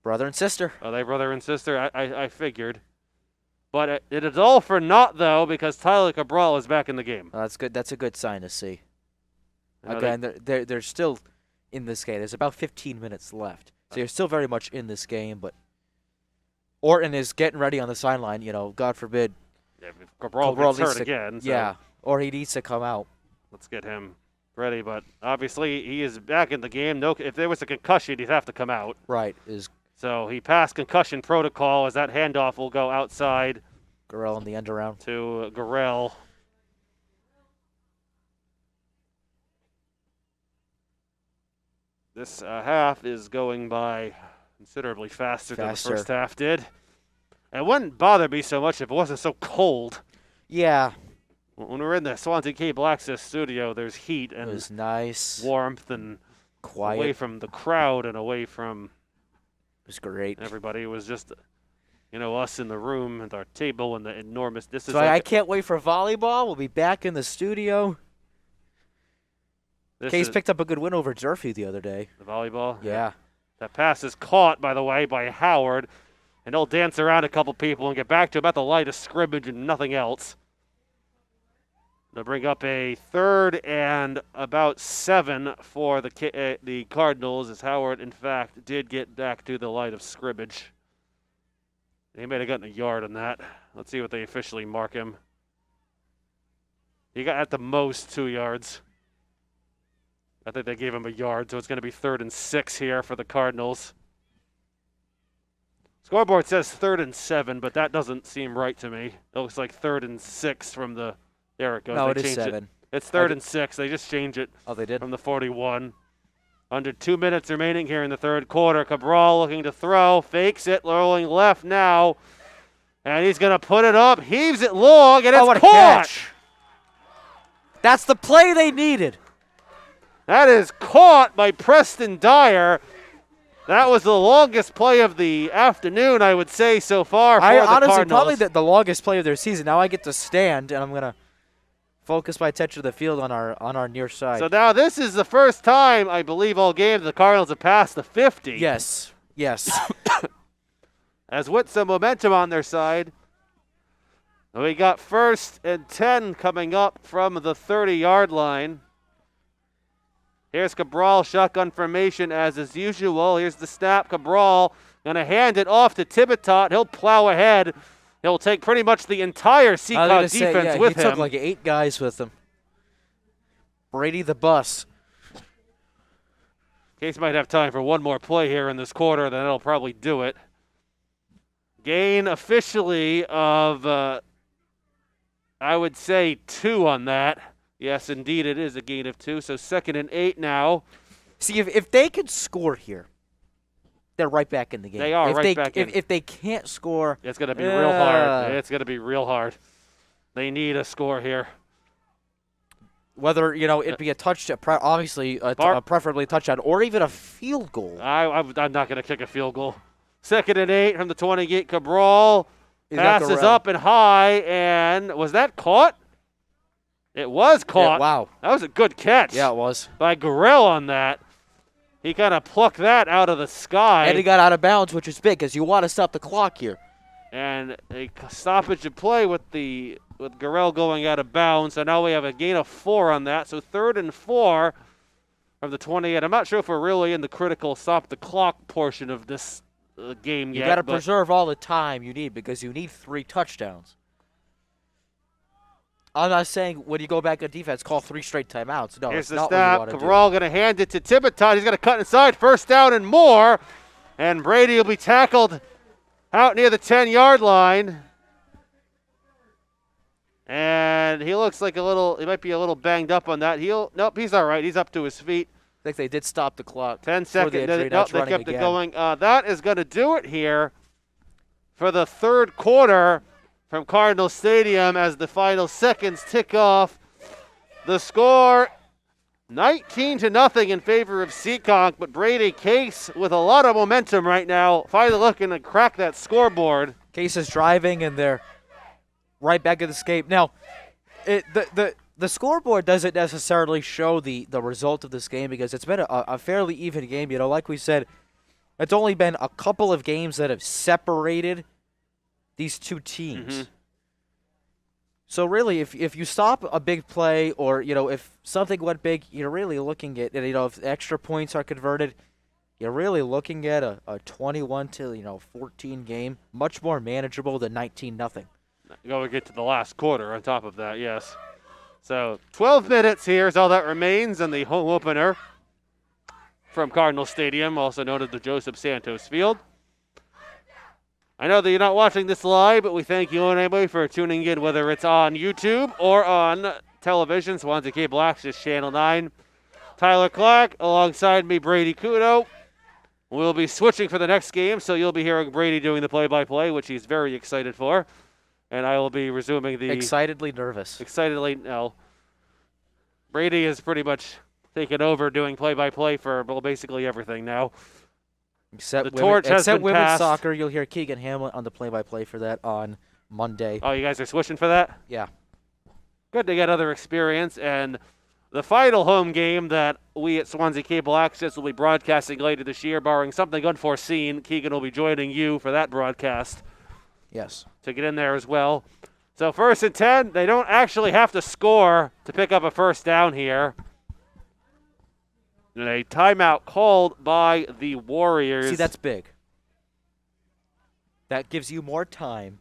Brother and sister. Are they brother and sister? I figured. But it is all for naught, though, because Tyler Cabral is back in the game. That's good. That's a good sign to see. You know, Again, they're still in this game. There's about 15 minutes left. So you're still very much in this game, but Orton is getting ready on the sideline. You know, God forbid. Yeah, Cabral gets hurt again. So yeah, or he needs to come out. Let's get him ready. But obviously, he is back in the game. No, if there was a concussion, he'd have to come out. Right. So he passed concussion protocol as that handoff will go outside. Garrell in the end around. To Garrell. This half is going by considerably faster than the first half did. And it wouldn't bother me so much if it wasn't so cold. Yeah. When we're in the Swansea Cable Access studio, there's heat and it was nice, warmth and quiet, away from the crowd and away from it was great. everybody. It was just us in the room and our table and the enormous. This is So I can't wait for volleyball. We'll be back in the studio. Case picked up a good win over Durfee the other day. The volleyball? Yeah. That pass is caught, by the way, by Howard. And he'll dance around a couple people and get back to about the light of scrimmage and nothing else. They'll bring up a 3rd and about 7 for the Cardinals, as Howard, in fact, did get back to the light of scrimmage. He might have gotten a yard on that. Let's see what they officially mark him. He got at the most 2 yards. I think they gave him a yard, so it's going to be 3rd and 6 here for the Cardinals. Scoreboard says 3rd and 7, but that doesn't seem right to me. It looks like 3rd and 6 from the... There it goes. No, they it is 7. It's 3rd and 6. They just changed it. Oh, they did? From the 41. Under 2 minutes remaining here in the 3rd quarter. Cabral looking to throw. Fakes it. Rolling left now. And he's going to put it up. Heaves it long, and it's what a caught. catch. That's the play they needed. That is caught by Preston Dyer. That was the longest play of the afternoon, I would say, so far for the honestly, Cardinals. probably the longest play of their season. Now I get to stand, and I'm going to focus my attention to the field on our near side. So now this is the first time, I believe, all games the Cardinals have passed the 50. Yes. As with some momentum on their side. We got 1st and 10 coming up from the 30-yard line. Here's Cabral, shotgun formation as is usual. Here's the snap. Cabral going to hand it off to Thibodeau. He'll plow ahead. He'll take pretty much the entire Seekonk defense with him. He took like 8 guys with him. Brady the bus. Case might have time for one more play here in this quarter, then it'll probably do it. Gain officially of, I would say, 2 on that. Yes, indeed, it is a gain of 2. So 2nd and 8 now. See, if they could score here, they're right back in the game. They are back in. If they can't score, it's going to be real hard. It's going to be real hard. They need a score here. Whether, it be a touchdown, obviously, preferably a touchdown, or even a field goal. I'm not going to kick a field goal. 2nd and 8 from the 28. Cabral passes up and high, and was that caught? It was caught. Yeah, wow. That was a good catch. Yeah, it was. By Gurrell on that. He kind of plucked that out of the sky. And he got out of bounds, which is big, because you want to stop the clock here. And a stoppage of play with Gurrell going out of bounds. So now we have a gain of 4 on that. So 3rd and 4 from the 28. I'm not sure if we're really in the critical stop the clock portion of this game yet. You got to preserve all the time you need, because you need 3 touchdowns. I'm not saying when you go back on defense, call 3 straight timeouts. No, here's it's the not snap. what you want to do. Cabral going to hand it to Thibodeau. He's going to cut inside. 1st down and more. And Brady will be tackled out near the 10-yard line. And he looks like he might be a little banged up on that. Nope, he's all right. He's up to his feet. I think they did stop the clock. 10 seconds. Nope, they kept it going. That is going to do it here for the 3rd quarter from Cardinal Stadium as the final seconds tick off. The score 19-0 in favor of Seekonk, but Brady Case with a lot of momentum right now, finally looking to crack that scoreboard. Case is driving, and they're right back in this game. Now, the scoreboard doesn't necessarily show the result of this game, because it's been a fairly even game. Like we said, it's only been a couple of games that have separated these 2 teams. Mm-hmm. So really, if you stop a big play, or if something went big, you're really looking at if extra points are converted, you're really looking at a 21-14 game, much more manageable than 19-0. Go and get to the last quarter on top of that, yes. So 12 minutes here is all that remains in the home opener from Cardinal Stadium, also known as the Joseph Santos Field. I know that you're not watching this live, but we thank you anyway for tuning in, whether it's on YouTube or on television, Swansea Cable Access Channel 9. Tyler Clark alongside me, Brady Kudo. We'll be switching for the next game, so you'll be hearing Brady doing the play-by-play, which he's very excited for. And I will be resuming the... Excitedly nervous. Excitedly, no. Brady has pretty much taken over doing play-by-play for basically everything now. Except The torch has been women's passed. soccer, you'll hear Keegan Hamlet on the play-by-play for that on Monday. Oh, you guys are switching for that? Yeah. Good to get other experience. And the final home game that we at Swansea Cable Access will be broadcasting later this year, barring something unforeseen. Keegan will be joining you for that broadcast Yes. to get in there as well. So 1st and 10, they don't actually have to score to pick up a first down here. And a timeout called by the Warriors. See, that's big. That gives you more time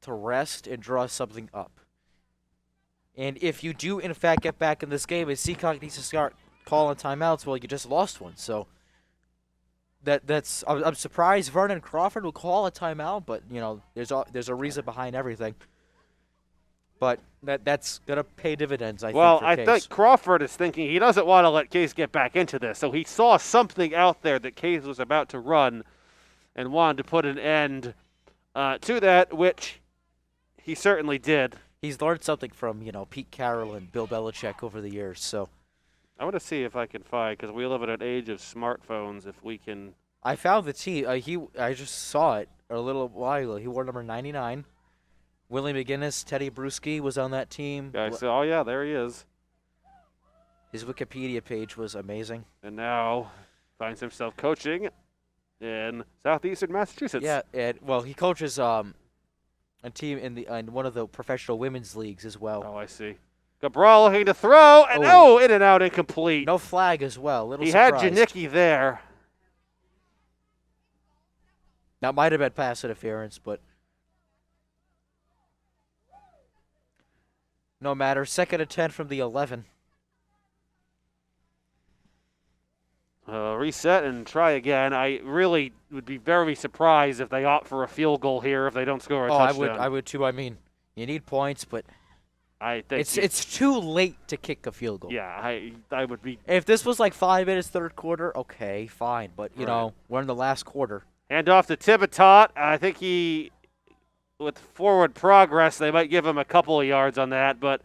to rest and draw something up. And if you do, in fact, get back in this game, and Seekonk needs to start calling timeouts, well, you just lost one. So I'm surprised Vernon Crawford will call a timeout, but, there's a reason behind everything. But that's going to pay dividends, I think, for I Case. think Crawford is thinking he doesn't want to let Case get back into this. So he saw something out there that Case was about to run and wanted to put an end to that, which he certainly did. He's learned something from, Pete Carroll and Bill Belichick over the years. So I want to see if I can find, because we live in an age of smartphones, if we can. I found the team. I just saw it a little while ago. He wore number 99. Willie McGinnis, Teddy Bruschi was on that team. Guys, oh, yeah, there he is. His Wikipedia page was amazing. And now finds himself coaching in southeastern Massachusetts. Yeah, he coaches a team in one of the professional women's leagues as well. Oh, I see. Cabral looking to throw, and in and out, incomplete. No flag as well. He surprised. had Janicki there. That might have been pass interference, but no matter. 2nd and 10 from the 11. Reset and try again. I really would be very surprised if they opt for a field goal here if they don't score a touchdown. I would too. I mean, you need points, but I think it's too late to kick a field goal. Yeah, I would be. If this was like 5 minutes, third quarter, okay, fine. But, we're in the last quarter. Hand off to Thibodeau. I think with forward progress, they might give him a couple of yards on that. But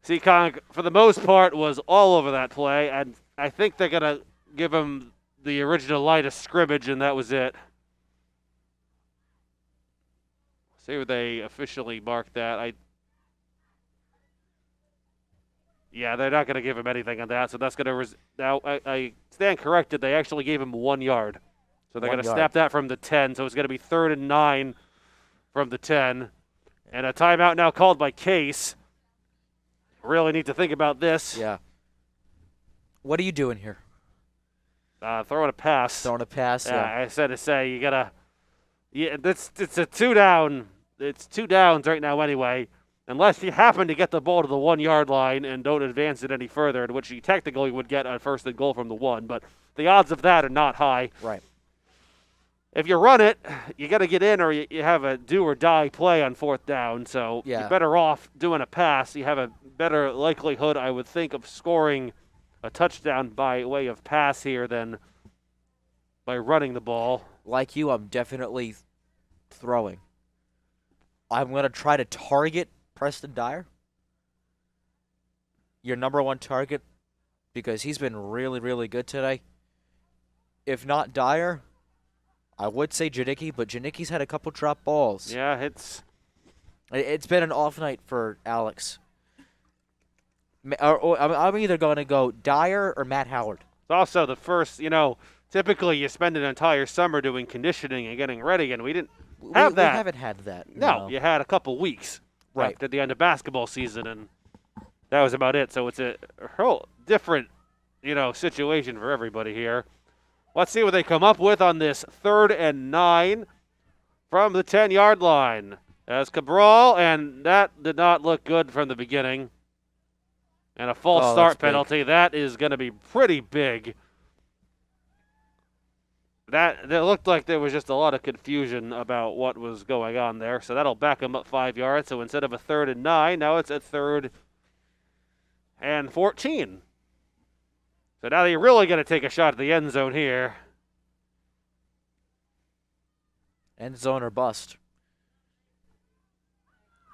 Seekonk, for the most part, was all over that play. And I think they're going to give him the original line of scrimmage, and that was it. See where they officially marked that. Yeah, they're not going to give him anything on that, so that's going to now I stand corrected. They actually gave him 1 yard, so they're going to snap that from the 10. So it's going to be 3rd and 9 from the 10, and a timeout now called by Case. Really need to think about this. Yeah. What are you doing here? Throwing a pass. Yeah. I said to say you gotta. Yeah, it's a 2 down. It's 2 downs right now anyway. Unless you happen to get the ball to the 1 yard line and don't advance it any further, in which you technically would get a 1st and goal from the 1, but the odds of that are not high. Right. If you run it, you got to get in, or you have a do or die play on 4th down. So you're better off doing a pass. You have a better likelihood, I would think, of scoring a touchdown by way of pass here than by running the ball. Like you, I'm definitely throwing. I'm going to try to target Preston Dyer, your number 1 target, because he's been really, really good today. If not Dyer, I would say Janicki, but Janicki's had a couple drop balls. Yeah, it's been an off night for Alex. I'm either going to go Dyer or Matt Howard. It's also the first, typically you spend an entire summer doing conditioning and getting ready, and we didn't have that. We haven't had that. No, you had a couple weeks after the end of basketball season, and that was about it. So it's a whole different, situation for everybody here. Let's see what they come up with on this 3rd and 9 from the 10-yard line. As Cabral, and that did not look good from the beginning. And a false start penalty. That is going to be pretty big. That looked like there was just a lot of confusion about what was going on there. So that'll back them up 5 yards. So instead of a 3rd and 9, now it's a 3rd and 14. So now you're really going to take a shot at the end zone here. End zone or bust.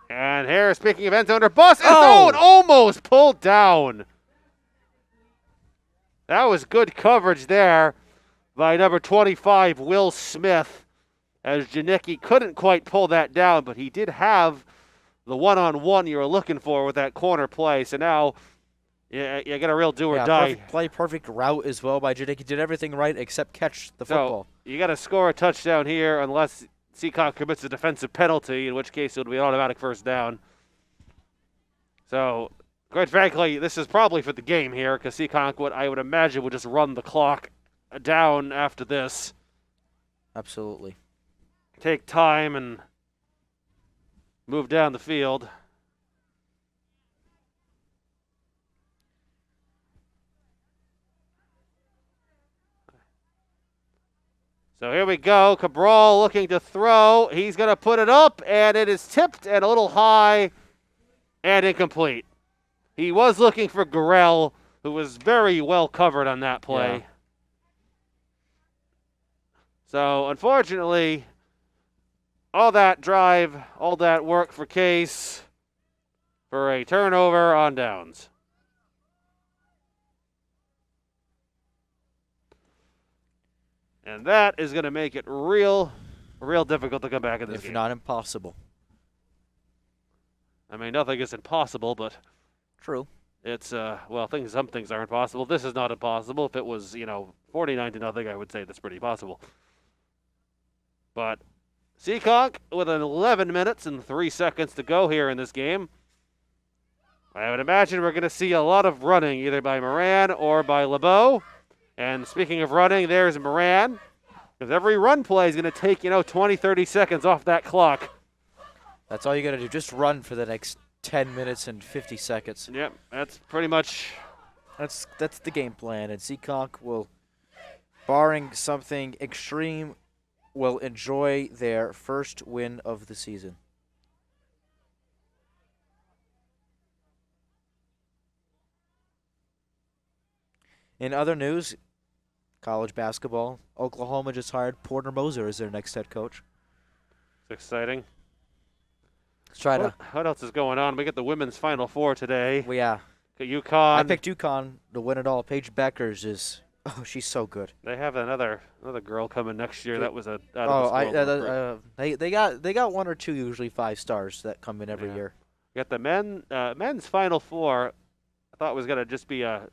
And here, speaking of end zone or bust, end zone almost pulled down. That was good coverage there by number 25, Will Smith, as Janicki couldn't quite pull that down, but he did have the one-on-one you were looking for with that corner play. So now you get a real do or die. Perfect play, perfect route as well by Janicki. Did everything right except catch the football. You got to score a touchdown here unless Seekonk commits a defensive penalty, in which case it would be an automatic first down. So, quite frankly, this is probably for the game here because Seekonk, I would imagine, would just run the clock down after this. Absolutely. Take time and move down the field. So here we go. Cabral looking to throw. He's going to put it up, and it is tipped and a little high and incomplete. He was looking for Gurrell, who was very well covered on that play. Yeah. So, unfortunately, all that drive, all that work for Case for a turnover on downs. And that is going to make it real difficult to come back in this game. If not impossible. I mean, nothing is impossible, but True. it's, some things are impossible. This is not impossible. If it was, 49-0, I would say that's pretty possible. But Seekonk with 11 minutes and 3 seconds to go here in this game. I would imagine we're going to see a lot of running either by Moran or by LeBeau. And speaking of running, there's Moran. Because every run play is going to take, 20, 30 seconds off that clock. That's all you got to do. Just run for the next 10 minutes and 50 seconds. Yep, that's pretty much. That's the game plan. And Seekonk will, barring something extreme, will enjoy their first win of the season. In other news, college basketball, Oklahoma just hired Porter Moser as their next head coach. It's exciting. Let's try to. What else is going on? We get the women's Final Four today. Got UConn. I picked UConn to win it all. Paige Beckers is. Oh, she's so good. They have another girl coming next year. That was out of Oh, this world. they got one or two usually 5 stars that come in every year. You got the men's Final Four. I thought it was gonna just be a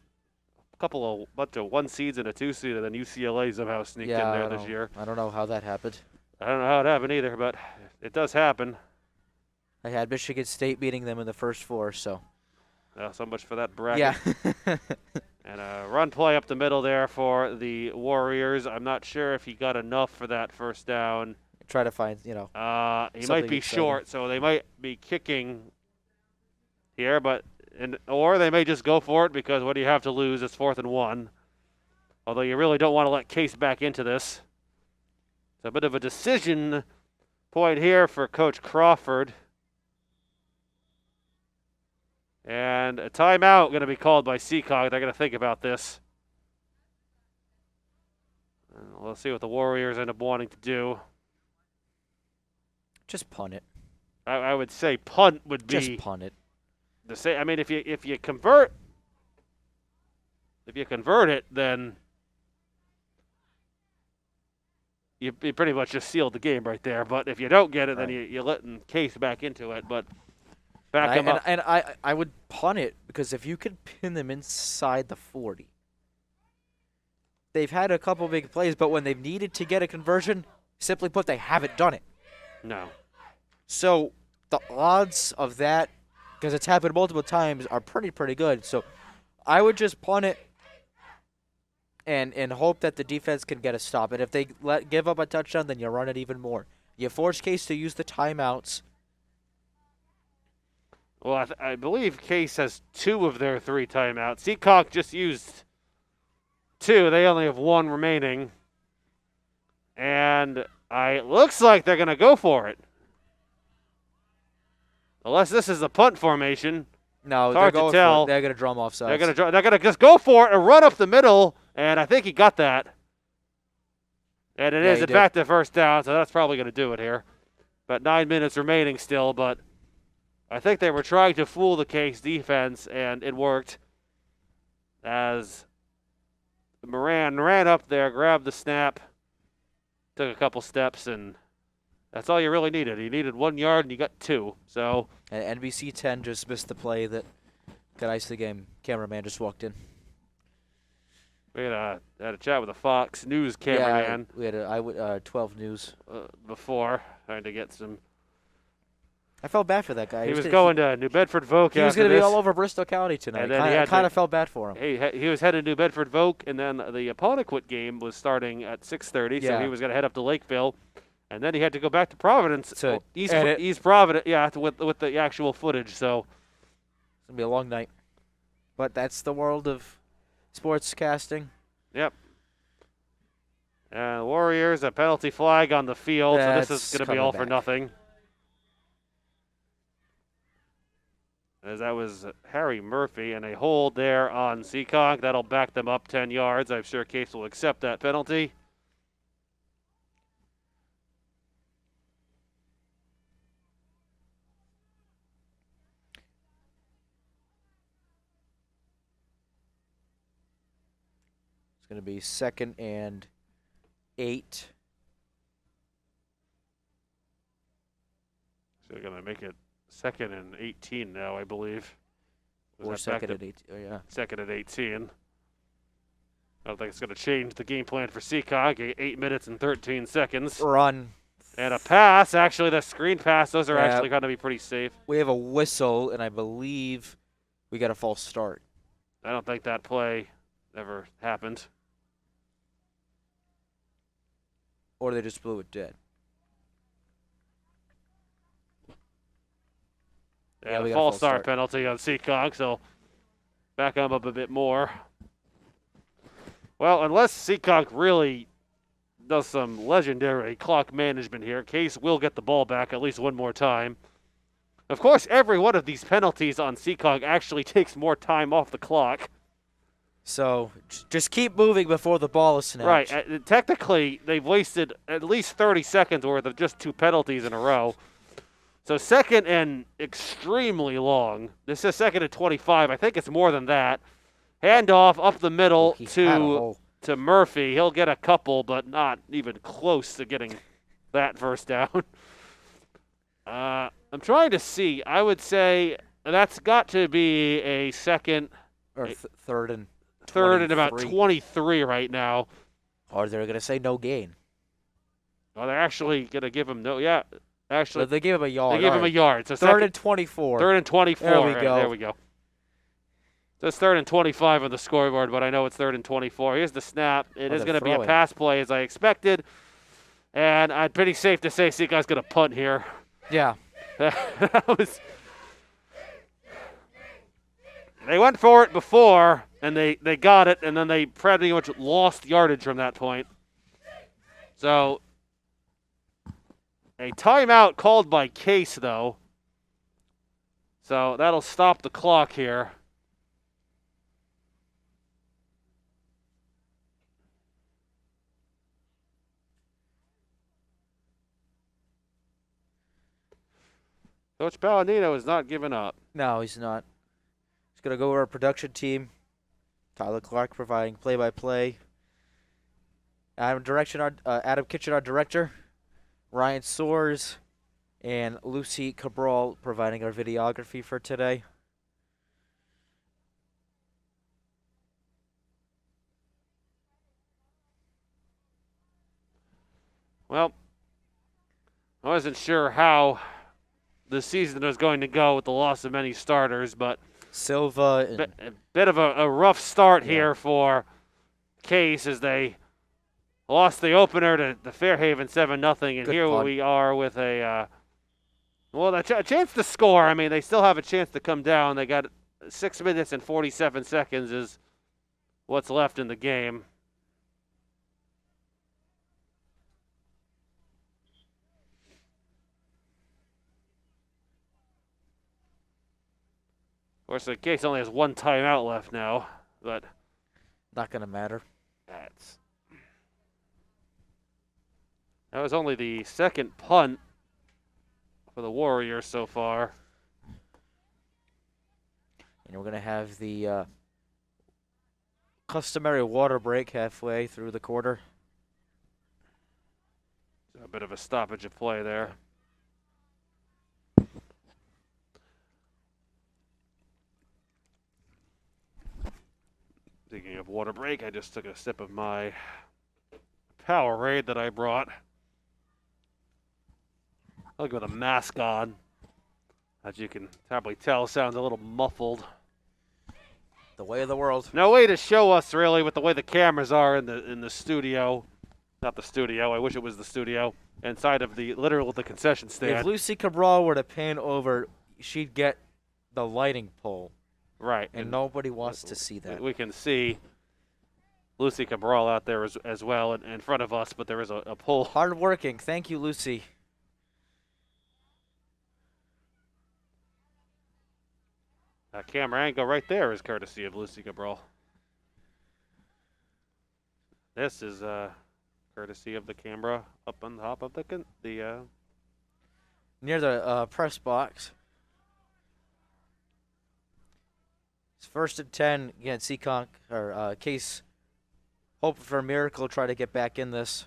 bunch of 1 seeds and a 2 seed, and then UCLA somehow sneaked in there this year. I don't know how that happened. I don't know how it happened either, but it does happen. I had Michigan State beating them in the first 4, so. So much for that bracket. Yeah. And a run play up the middle there for the Warriors. I'm not sure if he got enough for that first down. Try to find, he might be exciting. short, so they might be kicking here, or they may just go for it because what do you have to lose? It's 4th and 1. Although you really don't want to let Case back into this. It's a bit of a decision point here for Coach Crawford. And a timeout going to be called by Seekonk. They're going to think about this. And we'll see what the Warriors end up wanting to do. Just punt it. I would say punt would be Just punt it. the same. I mean, if you convert it, then you pretty much just sealed the game right there. But if you don't get it, then you're letting Case back into it. But back him up. And I would punt it because if you could pin them inside the 40, they've had a couple big plays, but when they've needed to get a conversion, simply put, they haven't done it. No. So the odds of that, because it's happened multiple times, are pretty good. So I would just punt it and hope that the defense can get a stop. And if they give up a touchdown, then you run it even more. You force Case to use the timeouts. Well, I believe Case has 2 of their 3 timeouts. Seekonk just used 2. They only have 1 remaining. And it looks like they're going to go for it. Unless this is a punt formation. No, hard to tell. They're going to drum offsides. They're going to just go for it and run up the middle. And I think he got that. And it is, in fact, the first down. So that's probably going to do it here. But 9 minutes remaining still. But I think they were trying to fool the Case defense, and it worked as Moran ran up there, grabbed the snap, took a couple steps, and that's all you really needed. You needed 1 yard, and you got 2. So And NBC 10 just missed the play that could ice the game. Cameraman just walked in. we had a chat with a Fox News cameraman. Yeah, we had 12 News. Before, trying to get some. I felt bad for that guy. He was going to New Bedford Voc. He was going to be all over Bristol County tonight. And then I kind of felt bad for him. He was headed to New Bedford Voc, and then the Apponequet game was starting at 6:30, so he was going to head up to Lakeville, and then he had to go back to Providence, East Providence, with the actual footage. So it's going to be a long night, but that's the world of sports casting. Yep. And Warriors, a penalty flag on the field, so this is going to be all for nothing. As that was Harry Murphy, and a hold there on Seekonk. That'll back them up 10 yards. I'm sure Case will accept that penalty. It's going to be 2nd and 8. So they're going to make it 2nd and 18 now, I believe. Or 2nd and 18. Oh, yeah. 2nd and 18. I don't think it's going to change the game plan for Seekonk. 8 minutes and 13 seconds. Run. And a pass. Actually, the screen pass. Those are actually going to be pretty safe. We have a whistle, and I believe we got a false start. I don't think that play ever happened. Or they just blew it dead. And a false start penalty on Seekonk, so back them up a bit more. Well, unless Seekonk really does some legendary clock management here, Case will get the ball back at least one more time. Of course, every one of these penalties on Seekonk actually takes more time off the clock. So just keep moving before the ball is snatched. Right. Technically, they've wasted at least 30 seconds worth of just 2 penalties in a row. So 2nd and extremely long. This is 2nd and 25. I think it's more than that. Handoff up the middle to Murphy. He'll get a couple, but not even close to getting that first down. I'm trying to see. I would say that's got to be a 2nd. Or 3rd and 3rd and about 23 right now. Or they're going to say no gain. Oh, they're actually going to give him no. Yeah. Actually, they gave him a yard. They gave him a yard. So 3rd and 24. 3rd and 24. There we go. There we go. So it's 3rd and 25 on the scoreboard, but I know it's 3rd and 24. Here's the snap. It is going to be a pass play as I expected. And I'm pretty safe to say Seekonk's going to punt here. Yeah. They went for it before, and they got it, and then they pretty much lost yardage from that point. So a timeout called by Case, though. So that'll stop the clock here. Coach Palladino is not giving up. No, he's not. He's going to go with our production team. Tyler Clark providing play-by-play. Adam Kitchen, our director. Ryan Soares and Lucy Cabral providing our videography for today. Well, I wasn't sure how the season was going to go with the loss of many starters, but Silva. A bit of a rough start here for Case as they lost the opener to Fairhaven 7-0, and here we are with a chance to score. I mean, they still have a chance to come down. They got 6 minutes and 47 seconds is what's left in the game. Of course, the Case only has 1 timeout left now, but not going to matter. That was only the 2nd punt for the Warriors so far. And we're going to have the Customary water break halfway through the quarter. A bit of a stoppage of play there. Speaking of water break, I just took a sip of my Powerade that I brought. I look with a mask on. As you can probably tell, sounds a little muffled. The way of the world. No way to show us really with the way the cameras are in the studio. Not the studio. I wish it was the studio. Inside of the the concession stand. If Lucy Cabral were to pan over, she'd get the lighting pole. Right. And nobody wants to see that. We can see Lucy Cabral out there as well in front of us, but there is a pole. Hard working. Thank you, Lucy. That camera angle right there is courtesy of Lucy Cabral. This is courtesy of the camera up on top of the near the press box. It's 1st and 10 again. Seekonk or Case hoping for a miracle, try to get back in this.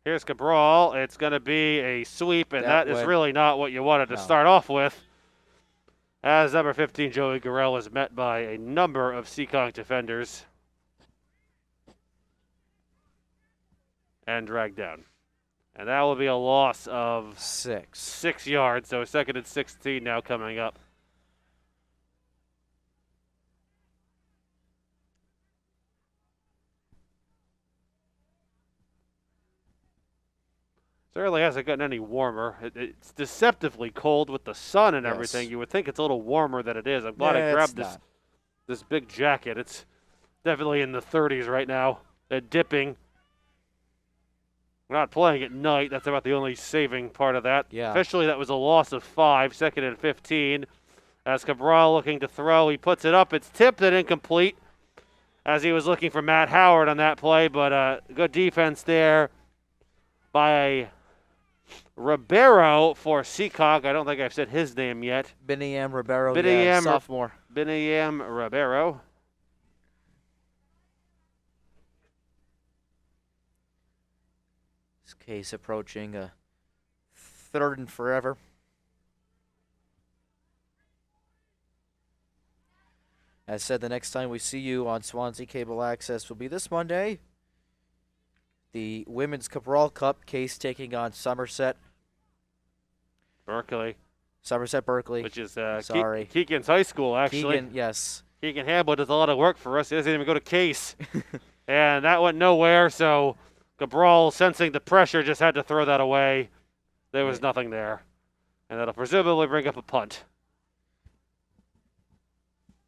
Here's Cabral. It's going to be a sweep, and that is really not what you wanted to start off with. As number 15, Joey Gurrell, is met by a number of Seekonk defenders and dragged down. And that will be a loss of 6 yards. So 2nd and 16 now coming up. Certainly hasn't gotten any warmer. It's deceptively cold with the sun and everything. You would think it's a little warmer than it is. I'm glad I grabbed this big jacket. It's definitely in the 30s right now. Dipping. We're not playing at night. That's about the only saving part of that. Yeah. Officially, that was a loss of 5, 2nd and 15. As Cabral looking to throw, he puts it up. It's tipped and incomplete as he was looking for Matt Howard on that play, but good defense there by Ribeiro for Seekonk. I don't think I've said his name yet. Biniam Ribeiro, sophomore. Biniam Ribeiro. This Case approaching a 3rd and forever. As said, the next time we see you on Swansea Cable Access will be this Monday. The Women's Cabral Cup, Case taking on Somerset Berkeley. Which is Keegan's high school, actually. Keegan, yes. Keegan Hamble does a lot of work for us. He doesn't even go to Case. And that went nowhere, so Cabral, sensing the pressure, just had to throw that away. There was nothing there. And that'll presumably bring up a punt.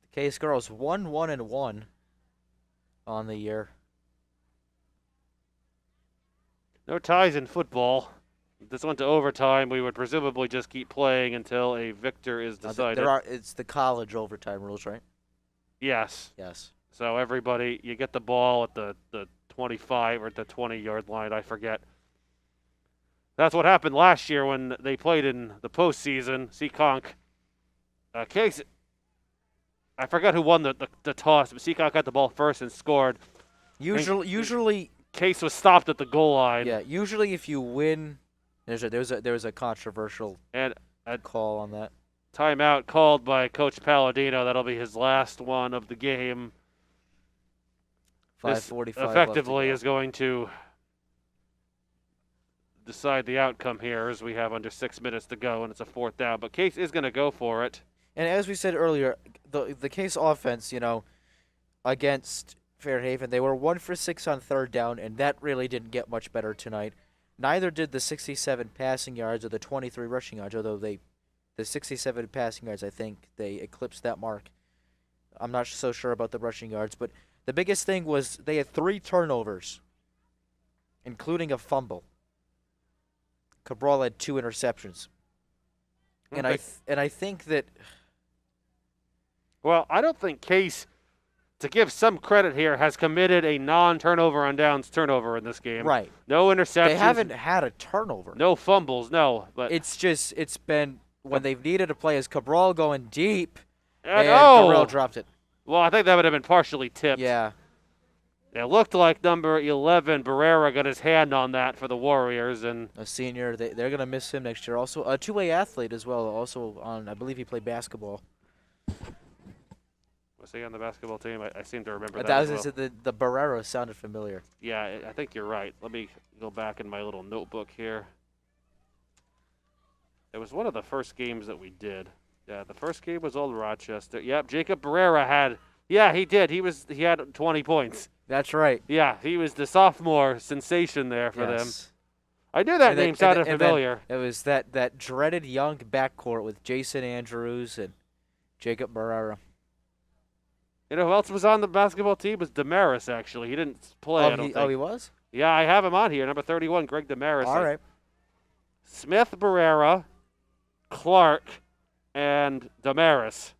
The Case girls 1-1-1 on the year. No ties in football. If this went to overtime, we would presumably just keep playing until a victor is decided. It's the college overtime rules, right? Yes. Yes. So everybody, you get the ball at the 25 or at the 20-yard line, I forget. That's what happened last year when they played in the postseason. Seekonk. Case, I forgot who won the toss, but Seekonk got the ball first and scored. Usually Case was stopped at the goal line. Yeah, usually if you win, there was a controversial call on that. Timeout called by Coach Palladino. That'll be his last one of the game. 5:45 effectively is going to decide the outcome here as we have under 6 minutes to go, and it's a 4th down. But Case is going to go for it. And as we said earlier, the Case offense, against Fairhaven, they were 1 for 6 on 3rd down, and that really didn't get much better tonight. Neither did the 67 passing yards or the 23 rushing yards, although the 67 passing yards, I think, they eclipsed that mark. I'm not so sure about the rushing yards, but the biggest thing was they had 3 turnovers, including a fumble. Cabral had 2 interceptions. And I think that... Well, I don't think Case, to give some credit here, has committed a non-turnover on downs turnover in this game. Right. No interceptions. They haven't had a turnover. No fumbles, no. But it's been when they've needed to play as Cabral going deep, and oh, Gurrell dropped it. Well, I think that would have been partially tipped. Yeah. It looked like number 11, Barrera, got his hand on that for the Warriors. And A senior. They're going to miss him next year. Also, a two-way athlete as well. Also, I believe he played basketball. was he on the basketball team? I seem to remember that. That as was well. the Barrera sounded familiar. Yeah, I think you're right. Let me go back in my little notebook here. It was one of the first games that we did. Yeah, the first game was Old Rochester. Yep, Jacob Barrera had. Yeah, he did. He had 20 points. That's right. Yeah, he was the sophomore sensation there for them. Yes. I knew that And then- name sounded and then familiar. It was that dreaded young backcourt with Jason Andrews and Jacob Barrera. You know who else was on the basketball team? Was Damaris, actually. He didn't play, I don't think. He was? Yeah, I have him on here. Number 31, Greg Damaris. All right. Smith, Barrera, Clark, and Damaris.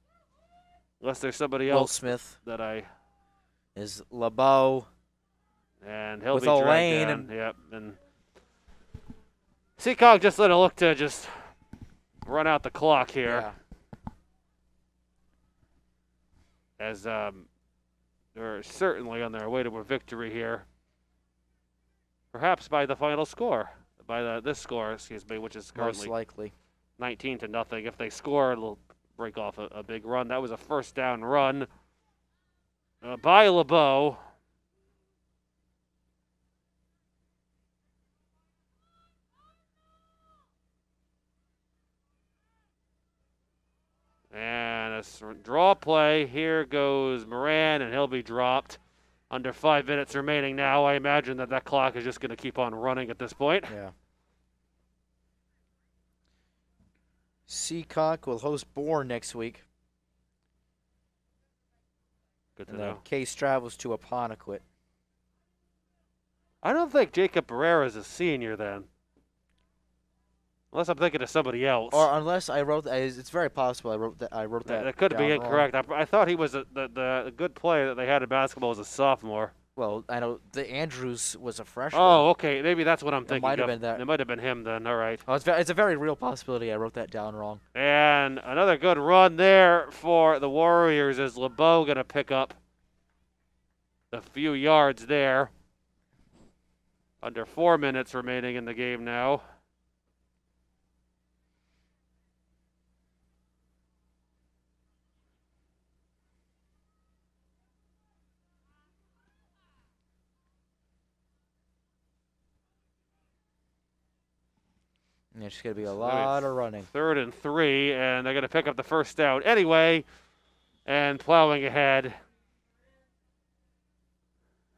Unless there's somebody Will else Smith that I... is LeBeau. And he'll With be dragged Elaine down. and- Yep. And Seekonk just let it look to just run out the clock here. Yeah. As they're certainly on their way to a victory here. Perhaps by the final score. By this score, excuse me, which is Most currently likely. 19-0. If they score, it'll break off a big run. That was a first down run by LeBeau. And a draw play. Here goes Moran, and he'll be dropped. Under 5 minutes remaining now. I imagine that clock is just going to keep on running at this point. Yeah. Seekonk will host Bourne next week. Good to And know. then Case travels to Apponequet. I don't think Jacob Barrera is a senior then. Unless I'm thinking of somebody else. Or unless I wrote that, it's very possible I wrote that. That could be down wrong. incorrect. I thought he was the good player that they had in basketball as a sophomore. Well, I know the Andrews was a freshman. Oh, okay. Maybe that's what I'm thinking might have of. been that. It might have been him then. All right. Oh, it's a very real possibility I wrote that down wrong. And another good run there for the Warriors as LeBeau going to pick up a few yards there. Under 4 minutes remaining in the game now. And it's going to be a lot of running. 3rd and 3, and they're going to pick up the first down anyway. And plowing ahead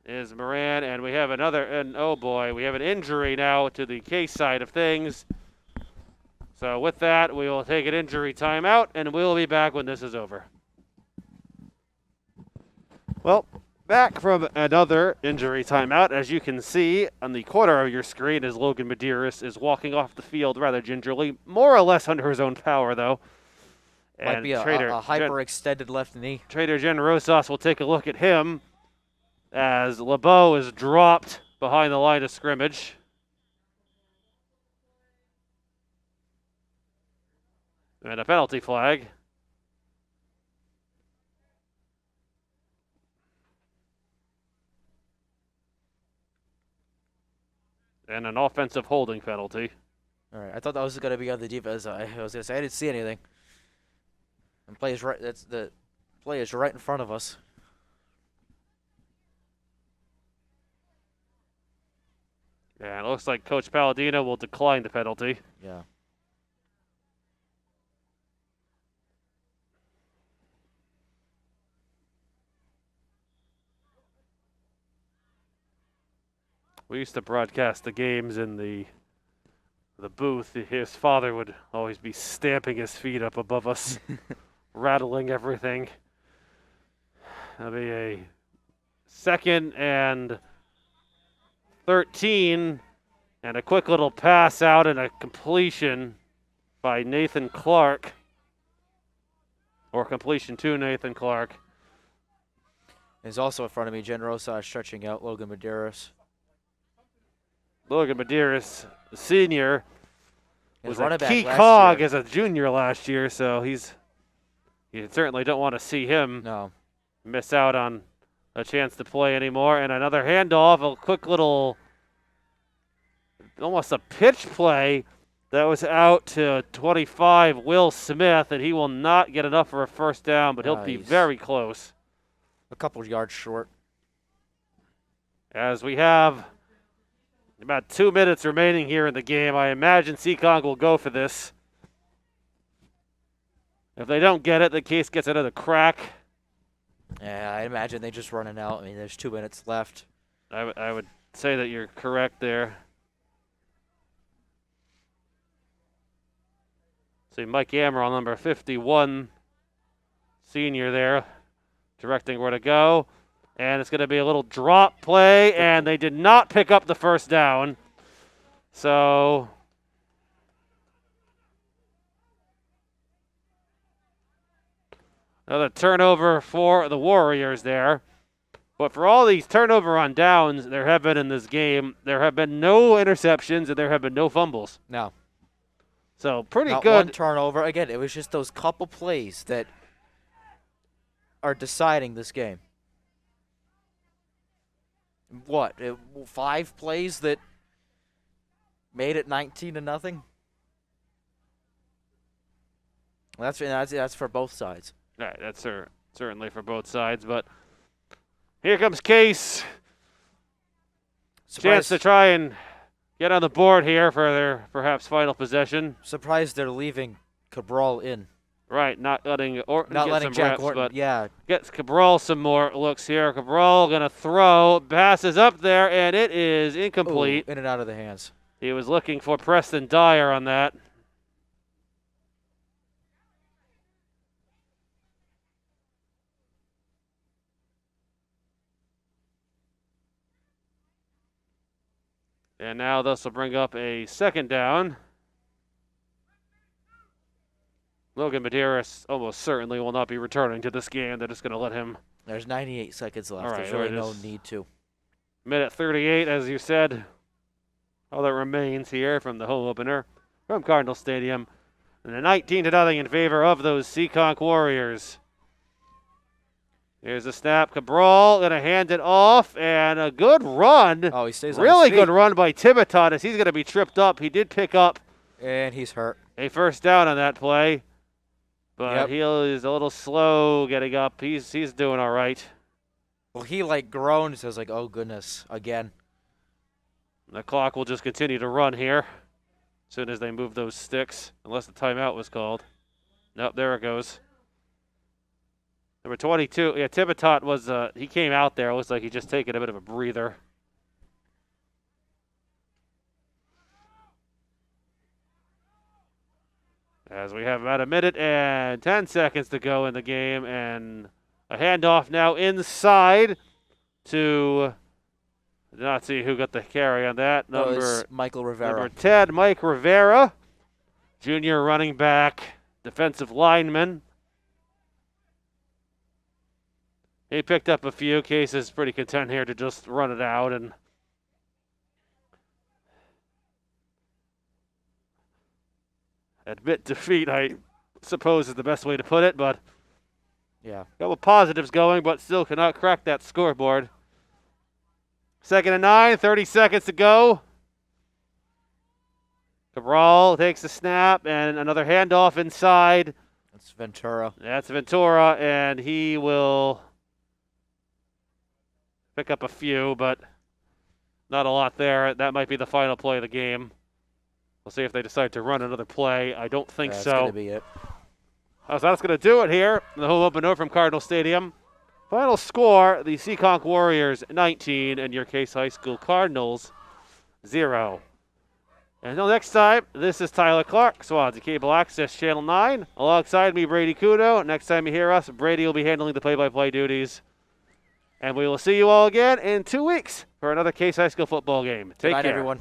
is Moran, and we have oh boy, we have an injury now to the Case side of things. So with that, we will take an injury timeout, and we'll be back when this is over. Well, back from another injury timeout. As you can see on the corner of your screen, as Logan Medeiros is walking off the field rather gingerly, more or less under his own power, though. Might And be a hyperextended left knee. Trader Jen Rosas will take a look at him as LeBeau is dropped behind the line of scrimmage. And a penalty flag. And an offensive holding penalty. All right, I thought that was going to be on the defense. I was going to say I didn't see anything. And play is right. That's the play is right in front of us. Yeah, it looks like Coach Palladino will decline the penalty. Yeah. We used to broadcast the games in the booth. His father would always be stamping his feet up above us, rattling everything. That'll be a 2nd and 13, and a quick little pass out and a completion by Nathan Clark, or completion to Nathan Clark. Is also in front of me. Jen Rosas stretching out Logan Medeiros. Logan Medeiros, the senior, was a running back key last cog year. as a junior last year, so you certainly don't want to see him No. miss out on a chance to play anymore. And another handoff, a quick little, almost a pitch play that was out to 25, Will Smith, and he will not get enough for a first down, but he'll be very close. A couple yards short. As we have about 2 minutes remaining here in the game, I imagine Seekonk will go for this. If they don't get it, the Case gets another crack. Yeah, I imagine they just running out. I mean, there's 2 minutes left. I would say that you're correct there. See Mike Amaral, number 51, senior there, directing where to go. And it's going to be a little drop play, and they did not pick up the first down. So another turnover for the Warriors there. But for all these turnover on downs there have been in this game, there have been no interceptions and there have been no fumbles. No. So pretty Not good. One turnover. Again, it was just those couple plays that are deciding this game. What? 5 plays that made it 19-0? That's for both sides. Right, that's certainly for both sides. But here comes Case. Chance to try and get on the board here for their perhaps final possession. Surprised they're leaving Cabral in. Right, not letting Orton get some Jack reps, Orton, but yeah. Gets Cabral some more looks here. Cabral going to throw, passes up there, and it is incomplete. Ooh, in and out of the hands. He was looking for Preston Dyer on that. And now this will bring up a second down. Logan Medeiros almost certainly will not be returning to this game. They're just going to let him. There's 98 seconds left. All right, There's really no need to. Minute 38, as you said. All that remains here from the home opener from Cardinal Stadium. And a 19-0 in favor of those Seekonk Warriors. Here's a snap. Cabral going to hand it off, and a good run. Oh, he stays on really his feet. Good run by Tibatot as he's going to be tripped up. He did pick up. And he's hurt. A first down on that play. But Yep. he is a little slow getting up. He's doing all right. Well, he groaned, says oh goodness, again. The clock will just continue to run here as soon as they move those sticks, unless the timeout was called. Nope, there it goes. Number 22, yeah, Tibatot was, he came out there. It looks like he's just taking a bit of a breather. As we have about a minute and 10 seconds to go in the game, and a handoff now inside to, I did not see who got the carry on that. Number Michael Rivera. Number 10, Mike Rivera, junior running back, defensive lineman. He picked up a few cases, pretty content here to just run it out and admit defeat, I suppose is the best way to put it, but yeah, a couple positives going, but still cannot crack that scoreboard. 2nd and 9, 30 seconds to go. Cabral takes the snap and another handoff inside. That's Ventura. That's Ventura, and he will pick up a few, but not a lot there. That might be the final play of the game. We'll see if they decide to run another play. I don't think so. That's going to be it. So that's going to do it here. The home opener from Cardinal Stadium. Final score, the Seekonk Warriors 19 and your Case High School Cardinals 0. Until next time, this is Tyler Clark, Swansea Cable Access Channel 9. Alongside me, Brady Kudo. Next time you hear us, Brady will be handling the play-by-play duties. And we will see you all again in 2 weeks for another Case High School football game. Take Good night, care. everyone.